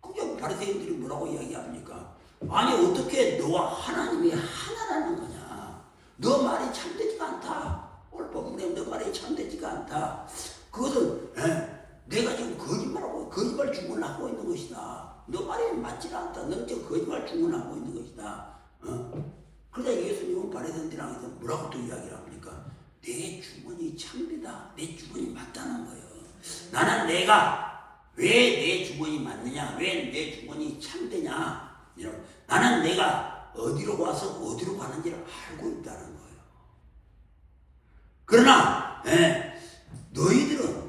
그게 바리새인들이 뭐라고 이야기합니까? 아니 어떻게 너와 하나님이 하나라는 거냐? 너 말이 참되지가 않다. 오늘 본문에 너 말이 참되지가 않다. 그것은 내가 지금 거짓말 주문하고 있는 것이다. 너 말이 맞지 않다. 너는 지금 거짓말 주문하고 있는 것이다. 그러자 예수님은 바리새인들한테 뭐라고 또 이야기를 합니까? 내 주문이 참되다. 내 주문이 맞다는 거예요. 나는 내가 왜 내 주문이 맞느냐? 왜 내 주문이 참되냐? 나는 내가 어디로 와서 어디로 가는지를 알고 있다는 거예요. 그러나 너희들은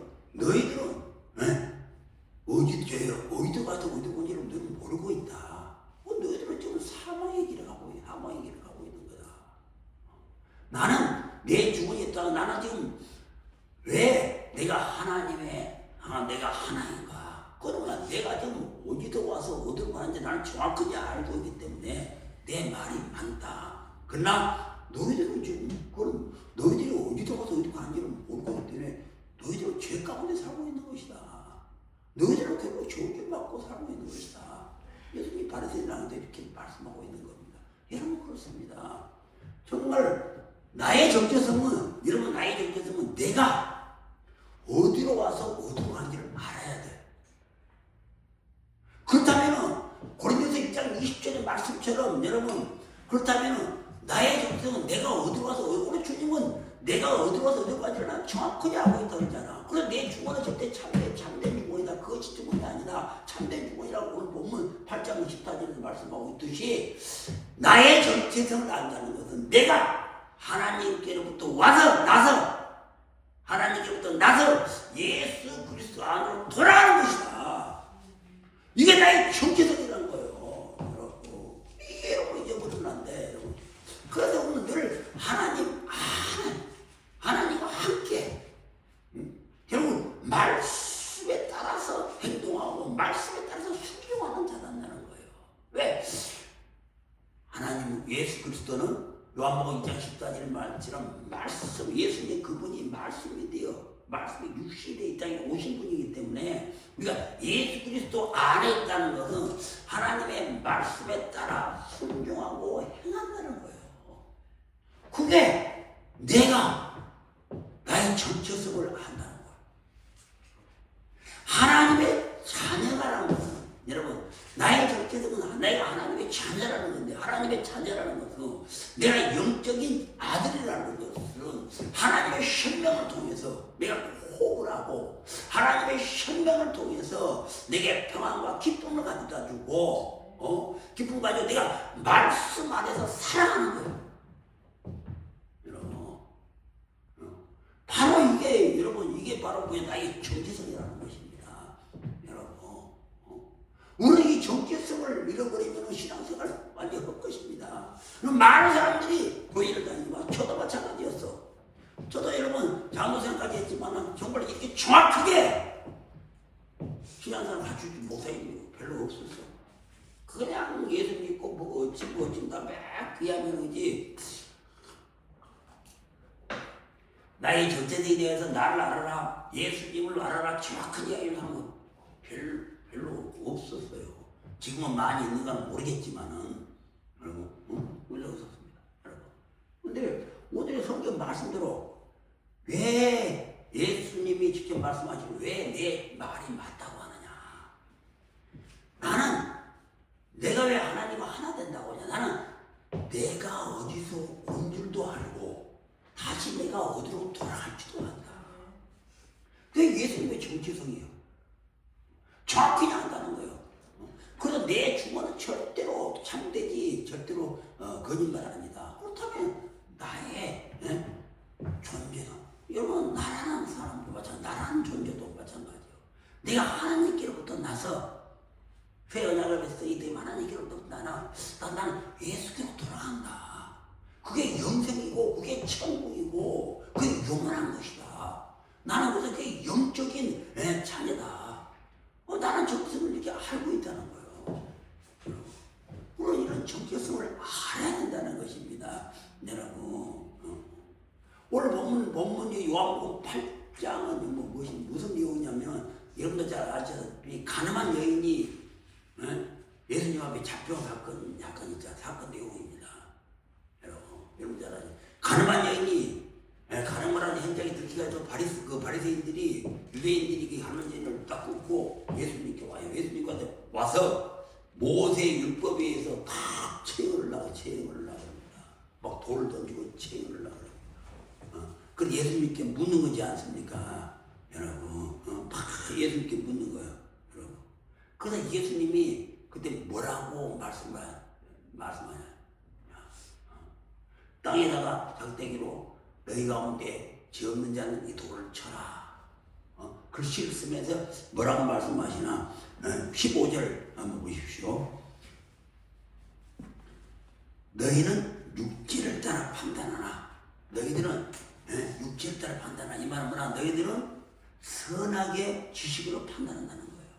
어디로 가서 어디로 가는지를 너희는 모르고 있다. 너희들은 지금 사망의 길을 가고 있는 거다. 나는 내 주문이 있다가 나는 지금 왜 내가 내가 하나인가? 그러면 내가 지금 어디로 와서 어디로 가는지 나는 정확하게 알고 있기 때문에 내 말이 맞다. 그러나 너희들은 지금 그럼 너희들이 어디로 가서 어디로 가는지를 모르고 있기 때문에 너희들은 죄 가운데 살고 있는 것이다. 너희들은 결국 저주를 받고 살고 있는 것이다. 예수님이 바리새인들한테 이렇게 말씀하고 있는 겁니다. 여러분 그렇습니다. 정말 나의 정체성은 내가 어디로 와서 어디로 가는지를 알아야 돼. 그렇다면 고린도서 1장 20절의 말씀처럼 여러분 그렇다면 나의 정체성은 내가 어디로 와서 우리 주님은 내가 어디로 와서 어디로 가는지를 난 정확하게 알고 있다고 했잖아. 그래서 내 주문은 절대 참된 주문이다. 거짓 주문이 아니다. 참된 주문이라고 오늘 본문 8장 24절에서 말씀하고 있듯이 나의 정체성을 안다는 것은 내가 하나님께로부터 나서 예수 그리스도 안으로 돌아가는 것이다. 이게 나의 정체성이라는 거예요. 여러분. 이게 여러분 잊어버리면 안 돼. 여러분. 그래서 오늘 늘 하나님과 함께 결국 말씀에 따라서 행동하고 말씀에 따라서 순종하는 자단다는 거예요. 왜? 하나님 예수 그리스도는 요한복음 2장 14절 말처럼 말씀 예수님 그분이 말씀이 되어 말씀이 육신이 돼 이 땅에 오신 분이기 때문에 우리가 예수 그리스도 안에 있다는 것은 하나님의 말씀에 따라 순종하고 행한다는 거예요. 그게 내가 나의 정체성을 안다는 거예요. 하나님의 자녀라는 것은 여러분 나의 정체성은 내가 하나님의 자녀라는 건데 하나님의 자녀라는 것은 내가 영적인 아들이라는 것은 하나님의 생명을 통해서 내가 호흡을 하고 하나님의 생명을 통해서 내게 평안과 기쁨을 가져다 주고 기쁨을 가지고 내가 말씀 안에서 살아가는 거예요. 여러분 바로 이게 여러분 이게 바로 나의 정체성이라는 것입니다. 여러분 우리는 이 정체성을 잃어버리면 신앙생활 완전 헛것입니다. 많은 사람들이 교회를 다니고 저도 마찬가지였어. 저도 여러분 장로생까지 했지만 정말 이렇게 정확하게 신앙생활 갖출 줄 목사님이 별로 없었어. 그냥 예수 믿고 뭐 어찌다 막 그야말로 이제 나의 정체성에 대해서 나를 알아라 예수님을 알아라 정확하게 이야기를 하는 건 별로 없었어요. 지금은 많이 있는 건 모르겠지만은 여러분 원래 없었습니다. 여러분 근데 오늘의 성경 말씀대로 왜 예수님이 직접 말씀하시고 왜 내 말이 맞다고 하느냐. 나는 내가 왜 하나님과 하나 된다고 하냐. 나는 내가 어디서 온 줄도 알고 다시 내가 어디로 돌아갈지도 안다. 그게 예수님의 정체성이에요. 정확히 안다는 거예요. 그래서 내 주어는 절대로 참되지 절대로 거짓말 아니다. 그렇다면 나의 존재는 여러분 나라는 사람도 마찬가지 나라는 존재도 마찬가지예요. 내가 하나님께로부터 나서 새 언약을 했을 때 하나님께로부터 나는 예수께로 돌아간다. 그게 영생이고 그게 천국이고 그게 영원한 것이다. 나는 그래서 그게 영적인 자녀다. 나는 정체성을 이렇게 알고 있다는 거예요. 물론 이런 정체성을 알아야 된다는 것입니다. 여러분 오늘 본문 요한복음 8장은 무슨 내용이냐면 여러분들 잘 아시다시피 가늠한 여인이 예수님 앞에 잡혀간 사건 있잖아요. 사건 내용입니다. 여러분 잘 아시죠? 가늠한 여인이 가늠을 하는 현장에 들키가지고 바리새인들이 유대인들이 가늠한 여인을 딱 끊고 예수님께 와요. 예수님께 와서 모세 율법에 의해서 다 체형을 합니다. 막 돌을 던지고 체형을 합니다. 그래서 예수님께 묻는 거지 않습니까? 여러분 막 예수님께 묻는 거예요. 여러분 그래서 예수님이 그때 뭐라고 말씀하냐. 땅에다가 작대기로 너희 가운데 죄 없는 자는 이 돌을 쳐라. 글씨를 쓰면서 뭐라고 말씀하시나 15절 한번 보십시오. 너희는 육체를 따라 판단하나. 너희들은 육체를 따라 판단하나. 이 말은 뭐냐. 너희들은 선하게 지식으로 판단한다는 거예요.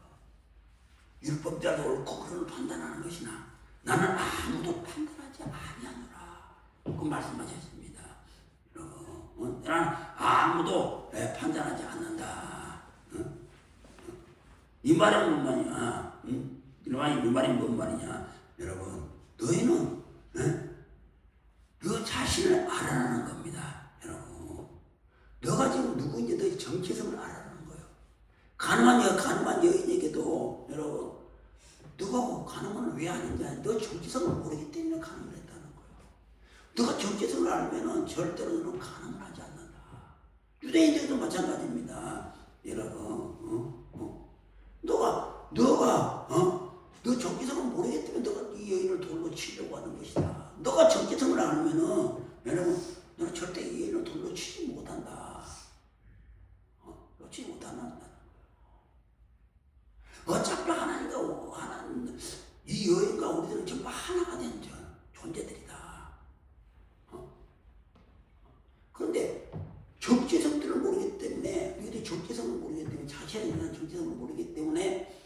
율법자도 옳고 그름을 판단하는 것이나 나는 아무도 판단하지 아니하노라. 그 말씀하셨습니다. 나는 아무도 판단하지 않는다. 이 말은 뭔 말이냐? 이 말이 뭔 말이냐? 여러분, 너희는 너 자신을 알아라는 겁니다. 여러분, 너가 지금 누구인지 너의 정체성을 알아라는 거예요. 가늠한 여인에게도 여러분, 너가 가늠을 왜 하는지 너 정체성을 모르기 때문에 가늠을 했다는 거예요. 너가 정체성을 알면은 절대로 너는 가늠을 하지 않는다. 유대인들도 마찬가지입니다. 여러분, 너 정체성을 모르기 때문에 너가 이 여인을 돌로 치려고 하는 것이다. 너가 정체성을 알면은 여러분, 너는 절대 이 여인을 돌로 치지 못한다. 놓지 못한다. 어차피 하나님, 이 여인과 우리들은 전부 하나가 된 존재들이다. 그런데 정체성들을 모르기 때문에, 우리들이 정체성을 모르기 때문에, 자신에 대한 정체성을 모르기 때문에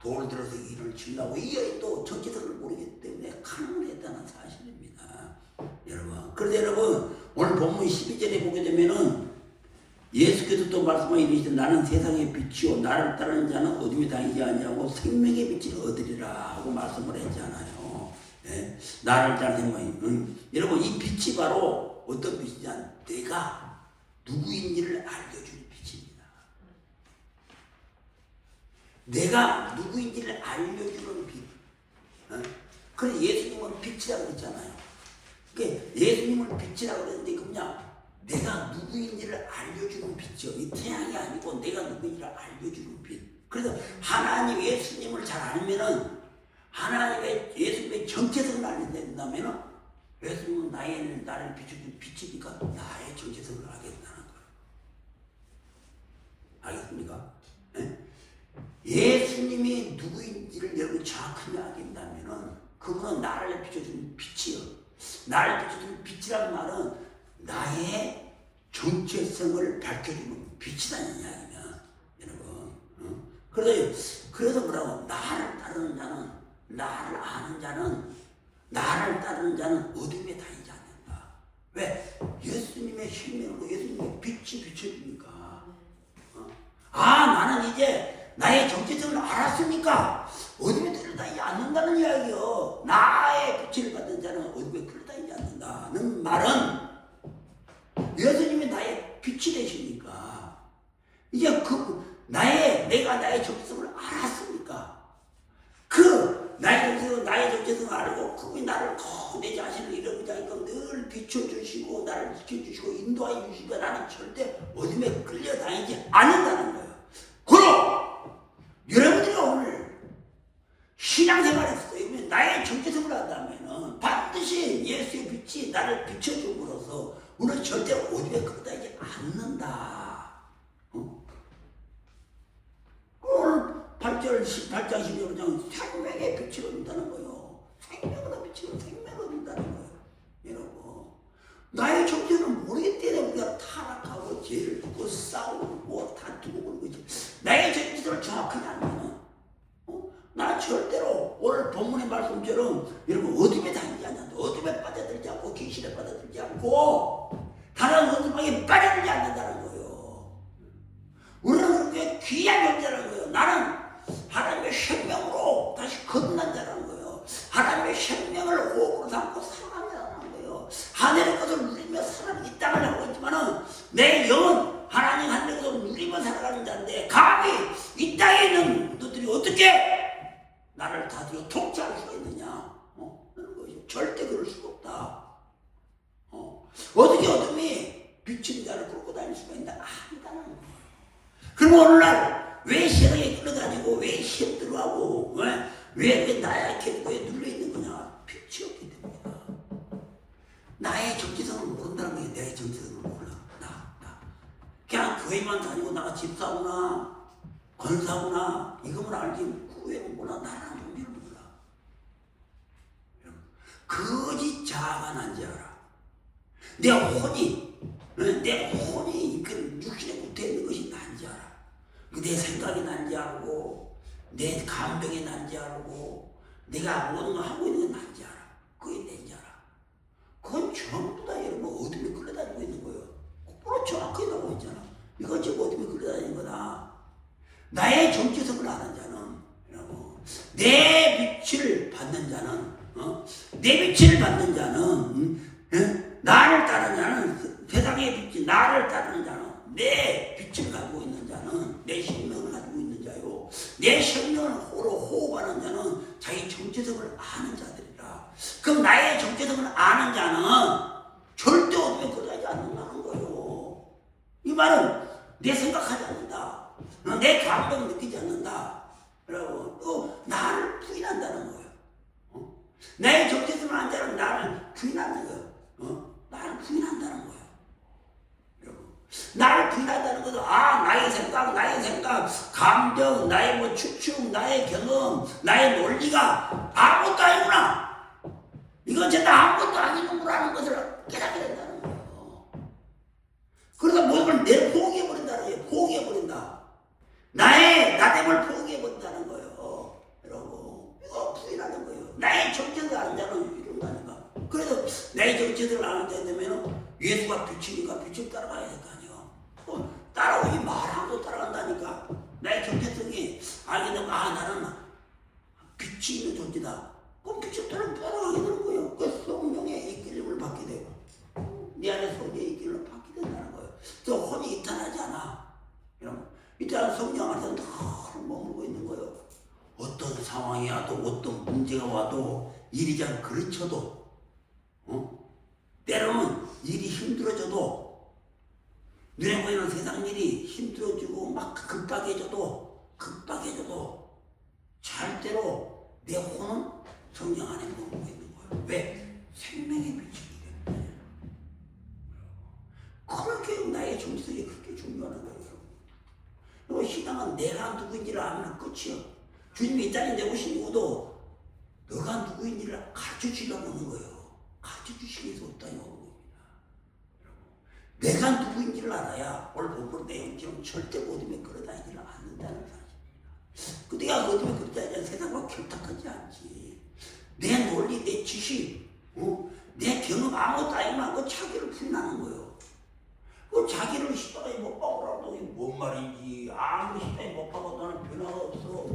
돌을 들어서 일을 치려고, 이 여인도 정체성을 모르기 때문에 가늠을 했다는 사실입니다. 여러분, 그래서 여러분, 오늘 본문 12절에 보게 되면은 예수께서 또 말씀하여 이르시되 나는 세상의 빛이요 나를 따르는 자는 어둠에 다니지 아니하고 생명의 빛을 얻으리라 하고 말씀을 했잖아요. 예? 나를 따르는 생명이 여러분 이 빛이 바로 어떤 빛이냐 내가 누구인지를 알려주는 빛입니다. 내가 누구인지를 알려주는 빛. 그래서 예수님은 빛이라고 그랬잖아요. 그러니까 예수님을 빛이라고 그랬는데 그냥 내가 누구인지를 알려주는 빛이요. 이 태양이 아니고 내가 누구인지를 알려주는 빛. 그래서 하나님 예수님을 잘 알면은 하나님의 예수님의 정체성을 알게 된다면은 예수님은 나를 비춰준 빛이니까 나의 정체성을 알게 된다는 거예요. 알겠습니까? 네? 예수님이 누구인지를 여러분 정확하게 알게 된다면은 그분은 나를 비춰준 빛이요. 나를 비춰준 빛이란 말은 나의 정체성을 밝혀주는 빛이라는 이야기면 여러분. 그래서 뭐라고 나를 따르는 자는 나를 따르는 자는 어둠에 다니지 않는다. 왜? 예수님의 생명으로 예수님의 빛이 비춰주니까. 나는 이제 나의 정체성을 알았으니까 어둠에 끌려다니지 않는다는 이야기요. 나의 빛을 받는 자는 어둠에 끌려다니지 않는다는 말은 예수님이 나의 빛이 되시니까 이제 내가 나의 정체성을 알았으니까 나의 정체성을 알고 그분이 나를 내 자신을 잃어버리지 않고 늘 비춰주시고 나를 지켜주시고 인도하여 주시니까 나는 절대 어둠에 끌려다니지 않는다는 거예요. 그럼 여러분들이 오늘 신앙생활에서 나의 정체성을 안다면 반드시 예수의 빛이 나를 비춰줌으로써 우리는 절대 어둠에 끌려다니지 않는다. 오늘 8절 18장 16장 생명의 빛을 얻는다는 거예요. 생명의 빛을 생명을 얻는다는 거예요. 여러분 나의 정체는 모르기 때문에 우리가 타락하고 죄를 짓고 싸우고 다투고 그러지. 나의 정체를 정확하게 알면 나는 절대로 오늘 본문의 말씀처럼 여러분 어둠에 다니지 않는다. 어둠에 빠져들지 않고 귀신에 빠져들지 않고 다른 어둠에 빠져들지 않는다는 거예요. 우리는 그렇게 귀한 존재라는 거예요. 나는 하나님의 생명으로 다시 거듭난 자라는 거예요. 하나님의 생명을 호흡으로 삼고 살아가는 자라는 거예요. 하늘의 것을 누리며 살아가는 이 땅을 하고 있지만은 내 영은 하나님 하늘의 것을 누리며 살아가는 자인데 감히 이 땅에 있는 너들이 어떻게 나를 다스려 통치할 수가 있느냐? 그런 것이 절대 그럴 수가 없다. 어떻게 어둠이 비친 자를 끌고 다닐 수가 있나? 아니다는 거예요. 그럼 오늘날 왜 세상에 끌려다니고 왜 힘들어하고 왜 나약해 왜 눌려있는 거냐? 빛이 없기 때문이다. 나의 정체성을 모른다는 거예요. 내 정체성을 몰라. 나. 그냥 교회만 다니고 나가 집사구나 권사구나 이것만 알지 교회는 몰라. 나라는 존재를 몰라. 거짓 자아가 난지 알아. 내 혼이 그 육신에 붙어있는 것이 난지 알아. 내 생각이 난지 알고 내 감정이 난지 알고 내가 모든 걸 하고 있는 건 난지 알아. 그게 난지 알아. 그건 전부 다 여러분 어둠에 끌려다니고 있는 거예요. 그걸 정확하게 나오고 있잖아. 이건 지금 어둠에 끌려다니는 거다. 나의 정체성을 아는 자는 내 빛을 받는 자는 나를 따르는 자는 세상의 빛이 나를 따르는 자는 내 빛을 가지고 있는 자는 내 생명을 가지고 있는 자요. 내 생명을 호흡하는 자는 자기 정체성을 아는 자들이라. 그럼 나의 정체성을 아는 자는 절대 어둠에 끌려가지 않는다는 거예요. 이 말은 내 생각하지 않는다. 내 감정을 느끼지 않는다. 그리고 또 나를 부인한다는 거예요. 나의 정체성을 아는 자는 나를 부인하는 거예요. 나를 부인한다는 거예요. 나를 부인한다는 것은 나의 생각, 감정, 나의 추측, 나의 경험, 나의 논리가 아무것도 아니구나. 이건 진짜 아무것도 아니구나라는 것을 깨닫게 된다는 거예요. 그러다 모든 걸 내를 포기해버린다는 거예요. 포기해버린다. 나됨을 포기해버린다는 거예요. 여러분 이거 부인하는 거예요. 나의 정체를 아는 자는 이런다니까. 그래서 나의 정체를 아는 자 되면 예수가 빛이니까 빛을 따라가야 될 거 아니에요. 따라오지 말아도 따라간다니까. 나의 정체성이 알게 되면 나는 빛이 있는 존재다. 그럼 빛이 따라가게 되는 거예요. 그 성령의 이끌림을 받게 되고 네 안에 성령의 이끌림을 받게 된다는 거예요. 저 혼이 이탄하지 않아. 여러분, 이탄한 성령 안에서 늘 머물고 있는 거예요. 어떤 상황이 와도 어떤 문제가 와도 일이 잘 그르쳐도 때로는 일이 힘들어져도 눈에 보이는 세상 일이 힘들어지고 막 급박해져도 절대로 내 혼은 성령 안에 머물고 있는 거예요. 왜? 생명의 빛이기 때문에. 그렇게 나의 정체성이 그렇게 중요한 거예요. 여러분, 신앙은 내가 누구인지를 알면 끝이요. 주님이 이 땅에 내오신 이유도 너가 누구인지를 가르쳐 주려고 하는 거예요. 가르쳐 주시기 위해서 이 땅에 오는 겁니다. 내가 누구인지를 알아야 오늘 본문 내용처럼 절대 어둠에 걸어다니지를 않는다는 사실입니다. 그 내가 어둠에 걸어다니는 세상과 결탁하지 않지. 내 논리, 내 지식, 내 경험 아무것도 아니면 그 자기를 부인하는 거예요. 그 자기를 십자가에 못 박으라고 이게 뭔 말인지 아무리 십자가에 못 박아도 나는 변화가 없어.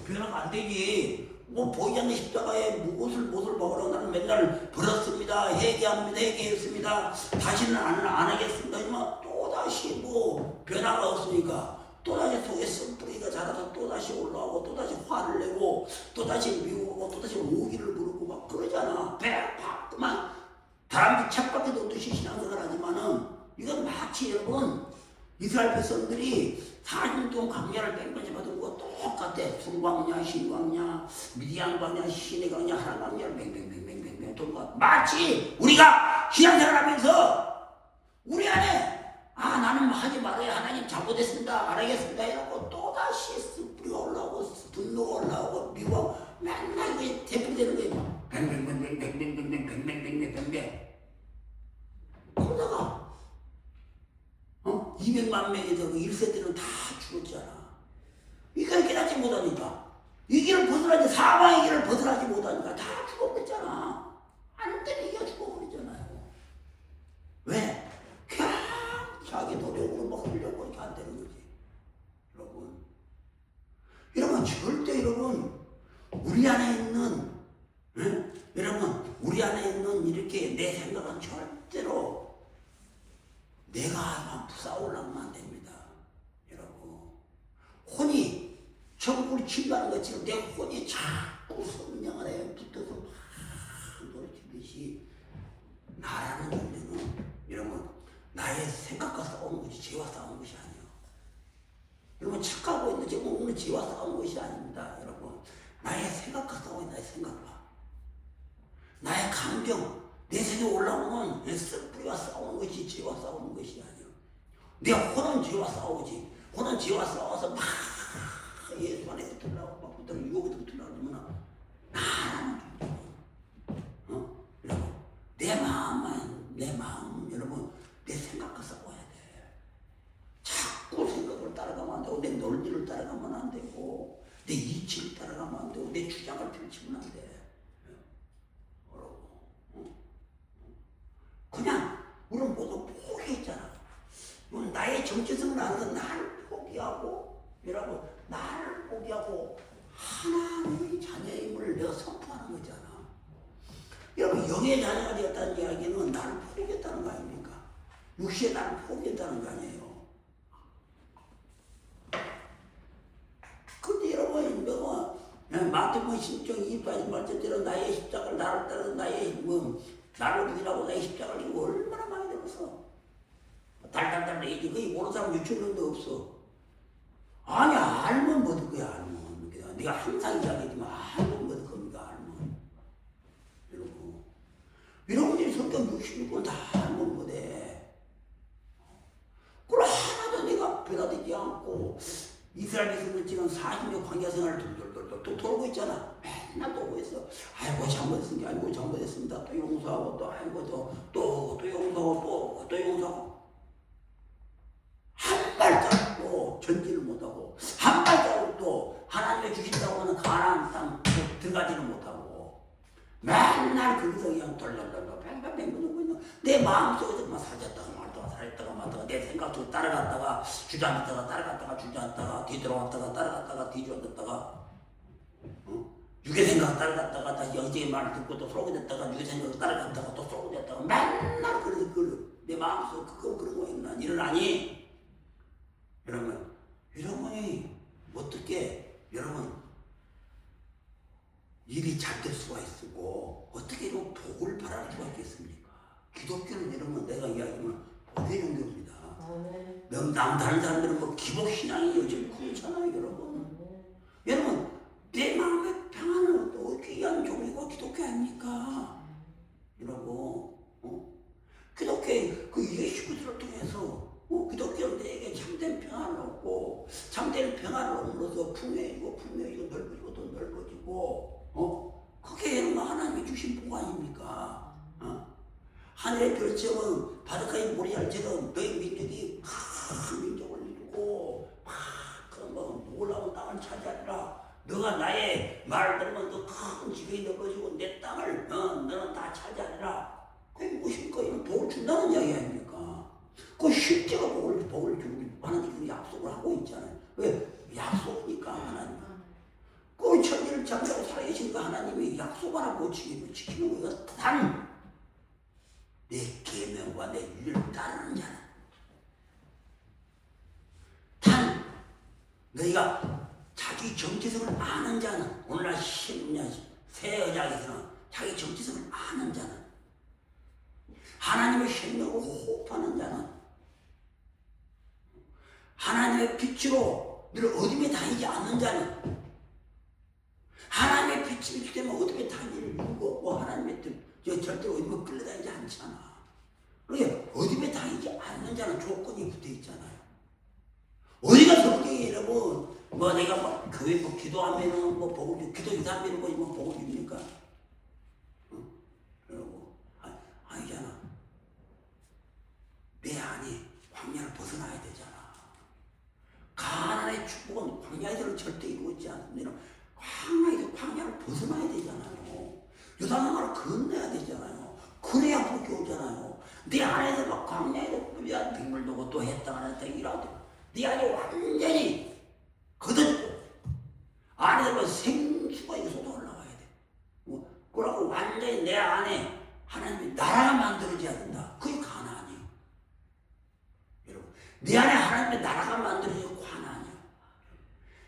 변화가 안 되지. 뭐 보이지 않는 십자가에 못을 박으라고 나는 맨날 버렸습니다. 회개했습니다. 다시는 안 하겠습니다. 하지만 또다시 뭐 변화가 없으니까 또다시 속에 쓴뿌리가 자라서 또다시 올라오고 또다시 화를 내고 또다시 미우고 또다시 오기를 부르고 막 그러잖아. 그만 다람쥐 착밖에 놓듯이 신앙생활 하지만은 이건 마치 여러분 이스라엘 백성들이 40년 동안 광야를 뺑뺑이 받은 거 똑같아. 순광야, 신광야, 미디안 광야, 시내 광야, 하란 광야를 뺑뺑뺑뺑뺑뺑 돌고 마치 우리가 신앙생활하면서 우리 안에 나는 하지 말아야 하나님 잘못했습니다. 안 하겠습니다. 이러고 또다시 뿌리가 올라오고 분노가 올라오고 미워 맨날 이게 대표되는 거예요. 뱅뱅뱅뱅뱅뱅뱅뱅뱅뱅뱅뱅 그러다가 200만 명에서 그 1세 때는 다 죽었잖아. 이 길을 깨닫지 못하니까 이 길을 벗어나지 사망의 길을 벗어나지 못하니까 다 죽어버렸잖아. 안 때리기가 죽어버리잖아요. 왜? 그냥 자기 노력으로 막 하려고 이렇게 안 되는 거지. 여러분 절대 여러분 우리 안에 있는 여러분 우리 안에 있는 이렇게 내 생각은 절대로 내가 부사오려면 안 됩니다. 여러분 혼이 천국을 침투하는 것처럼 내 혼이 자꾸 성령 안에 붙어서 막 노력하듯이 나라는 존재는 여러분 나의 생각과 싸우는 것이 죄와 싸우는 것이 아니에요. 여러분 착각하고 있는 지금 오늘 죄와 싸우는 것이 아닙니다. 여러분 나의 생각과 싸우고 있는 나의 생각과 나의 감정 내 속에 올라오는 내 쓴뿌리와 싸우는 것이 죄와 싸우는 것이 아니에요. 내 혼은 죄와 싸우지. 혼은 죄와 싸워서 막 예수 안에 붙으려고 막 붙으려고 유혹에 붙으려고 그러면 나라는 여러분 내 마음 여러분 내 생각과 싸워야 돼. 자꾸 생각을 따라가면 안 되고 내 논리를 따라가면 안 되고 내 이치를 따라가면 안 되고 내 주장을 펼치면 안 돼. 그냥 우리는 모두 포기했잖아. 나의 정체성을 알아서 나를 포기하고 여러분 나를 포기하고 하나님의 자녀임을 내가 선포하는 거잖아. 여러분 영의 자녀가 되었다는 이야기는 나를 포기했다는 거 아닙니까? 육신의 나를 포기했다는 거 아니에요. 근데 여러분 내가 마태복음 10장 24절 말씀대로 나의 십자가를 나를 따라 나를 부인하고 나의 십자가를 지고 얼마나 많이 들었어. 달달달 내지 거의 모르는 사람 6천 명도 없어. 아니 알면 뭐든 거야 알면. 내가 항상 이야기하지만 알면 뭐든 겁니다 알면. 여러분들이 성경 66권 다 알면 뭐돼. 그걸 하나도 내가 변화되지 않고 이스라엘 백성들 지금 40년 광야 생활을 돌돌돌돌 돌고 있잖아. 맨날 돌고 있어. 아이고 잘못했습니다. 아이고 잘못했습니다. 또 용서하고 또 아이고 또 용서하고 또 용서하고 한 발자국도 전진을 못하고 한 발자국도 하나님의 주신다고 하는 가나안 땅 들어가지는 못하고 맨날 거기서 그냥 덜덜덜 뱅뱅뱅 돌고 있는 내 마음속에서 막 살았다가 말다가 살았다가 말다가 내 생각대로 따라갔다가 주저앉았다가 따라갔다가 주저앉다가 뒤돌아왔다가 따라갔다가 뒤돌아왔다가 육의 생각 따라갔다가 다시 영적인 말을 듣고 또 쏘게 됐다가 육의 생각 따라갔다가 또 쏘게 됐다가 맨날 그래서 내 마음속에 그런 거 있나 일어나니? 여러분이 어떻게 여러분 일이 잘 될 수가 있고 어떻게 이런 복을 바랄 수가 있겠습니까? 기독교는 여러분 내가 이야기하면 복의 종교입니다. 다른 사람들은 뭐 기복신앙이 요즘 그렇잖아요 여러분. 여러분 내 마음의 평안은 또 귀한 종이고 기독교 아닙니까? 여러분 기독교의 그 예수 그리스도를 통해서 기독교는 내게 참된 평안을 얻고 참된 평안을 얻으면서 풍요해지고 넓어지고 또 넓어지고 그게 여러분 하나님이 주신 복 아닙니까? 하늘의 별처럼 바닷가의 모래알처럼 너희 민족이 큰 민족을 이루고 그런 놀라운 땅을 차지하리라. 너가 나의 말을 들으면 더 큰 지경이 넓어지고 내 땅을 너는 다 차지하리라. 그게 무엇입니까? 이런 복을 준다는 이야기 아닙니까? 그 실제가 복을 주고 하나님 그 약속을 하고 있잖아요. 왜? 약속이니까 하나님. 그 천지를 창조하고 살아계신 그 하나님이 약속 하나 못 지키는 거가 단 내 계명과 내 윤리를 따르는 자는 단 너희가 자기 정체성을 아는 자는 오늘날 새 언약에서는 자기 정체성을 아는 자는 하나님의 생명으로 호흡하는 자는 하나님의 빛으로 늘 어둠에 다니지 않는 자는 하나님의 빛이 비추되면 어둠에 다니를 이루고 하나님의 뜻 절대로 어둠에 끌려다니지 않잖아. 그러니까 어둠에 다니지 않는 자는 조건이 붙어 있잖아요. 어디가 성경에 여러분 뭐 내가 뭐 교회 뭐 기도하면은 뭐 복을 주 기도 이사하면은 뭐 복을 줍니까? 그러고 아니잖아. 내 안에 광야를 벗어나야 되잖아. 가나안의 축복은 광야에서는 절대 이루어지지 않습니다. 광야를 벗어나야 되잖아요. 요단강을 건너야 되잖아요. 그래야 복이 오잖아요. 네 안에서 막 광야에서 빗물 두고 또 했다 안 했다 이러고 네 안에 완전히 걷어지고 안에서 생수가 이렇게 쏟아 올라와야 돼. 그러고 완전히 내 안에 하나님의 나라가 만들어져야 된다. 그게 가나안이에요. 여러분 내 안에 하나님의 나라가 만들어지고 가나안이에요.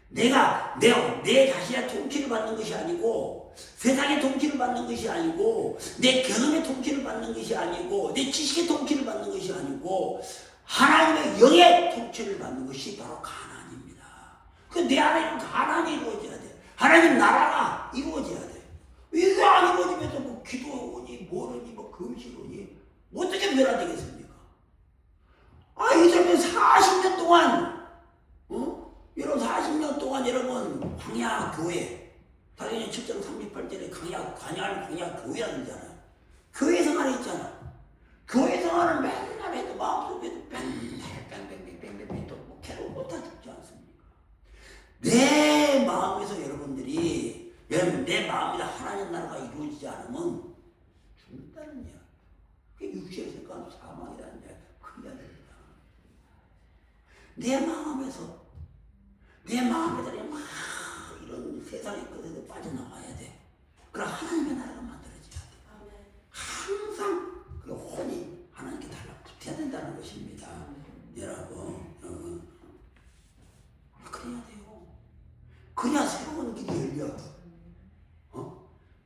내가 내 자신의 통치를 받는 것이 아니고 세상의 통치를 받는 것이 아니고 내 경험의 통치를 받는 것이 아니고 내 지식의 통치를 받는 것이 아니고 하나님의 영의 통치를 받는 것이 바로 가나안입니다. 그 내 안에 가나안이 이루어져야 돼. 하나님 나라가 이루어져야 돼. 이거 안 이루어지면서 뭐 기도하니 뭐르니 뭐 금식하니 어떻게 변화되겠습니까? 이 사람이 40년 동안 여러분 40년 동안 여러분 광야 교회 다니엘 7장 38절에 광야 교회라 그러잖아요. 교회 생활에 있잖아. 교회 생활을 맨날 해도 마음속에도 뺑뺑뺑뺑뺑뺑뺑 또 괴로워 못하 죽지 않습니까? 내 마음에서 여러분들이 내 마음에서 하나님 나라가 이루어지지 않으면 죽는다는 이야기. 그게 육체의 생각은 사망이라는 이야기. 그 이야기입니다. 내 마음에서 막 이런 세상의 것에서 빠져나와야 돼. 그럼 하나님의 나라가 만들어져야 돼. 항상 그 혼이 하나님께 달라붙어야 된다는 것입니다. 여러분, 그래야 돼요. 그래야 새로운 길이 열려.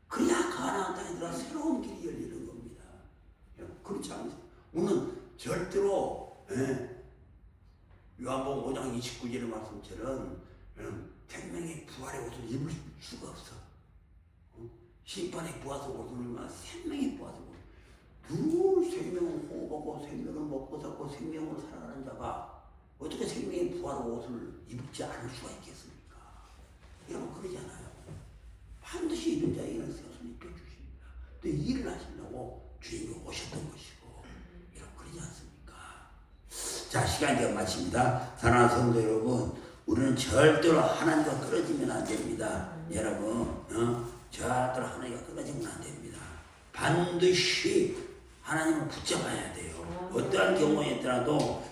그래야 가나안 땅에 들어가 새로운 길이 열리는 겁니다. 그렇지 않으세요? 오늘 절대로 요한복음 5장 29절의 말씀처럼 생명의 부활의 옷을 입을 수가 없어. 심판의 부활의 옷을 입으면 생명의 부활의 옷. 늘 생명을 호흡하고 생명을 먹고 살고 생명으로 살아가는 자가 어떻게 생명의 부활의 옷을 입지 않을 수가 있겠습니까? 여러분 그러잖아요. 반드시 입은 자에게는 새 옷을 입혀주십니다. 또 일을 하시려고 주님이 오셨던 것이고 여러분 그러지 않습니까? 자, 시간이 되어 마칩니다. 사랑하는 성도 여러분, 우리는 절대로 하나님과 끊어지면 안 됩니다. 여러분, 절대로 하나님과 끊어지면 안 됩니다. 반드시 하나님을 붙잡아야 돼요. 어떠한 경우에 있더라도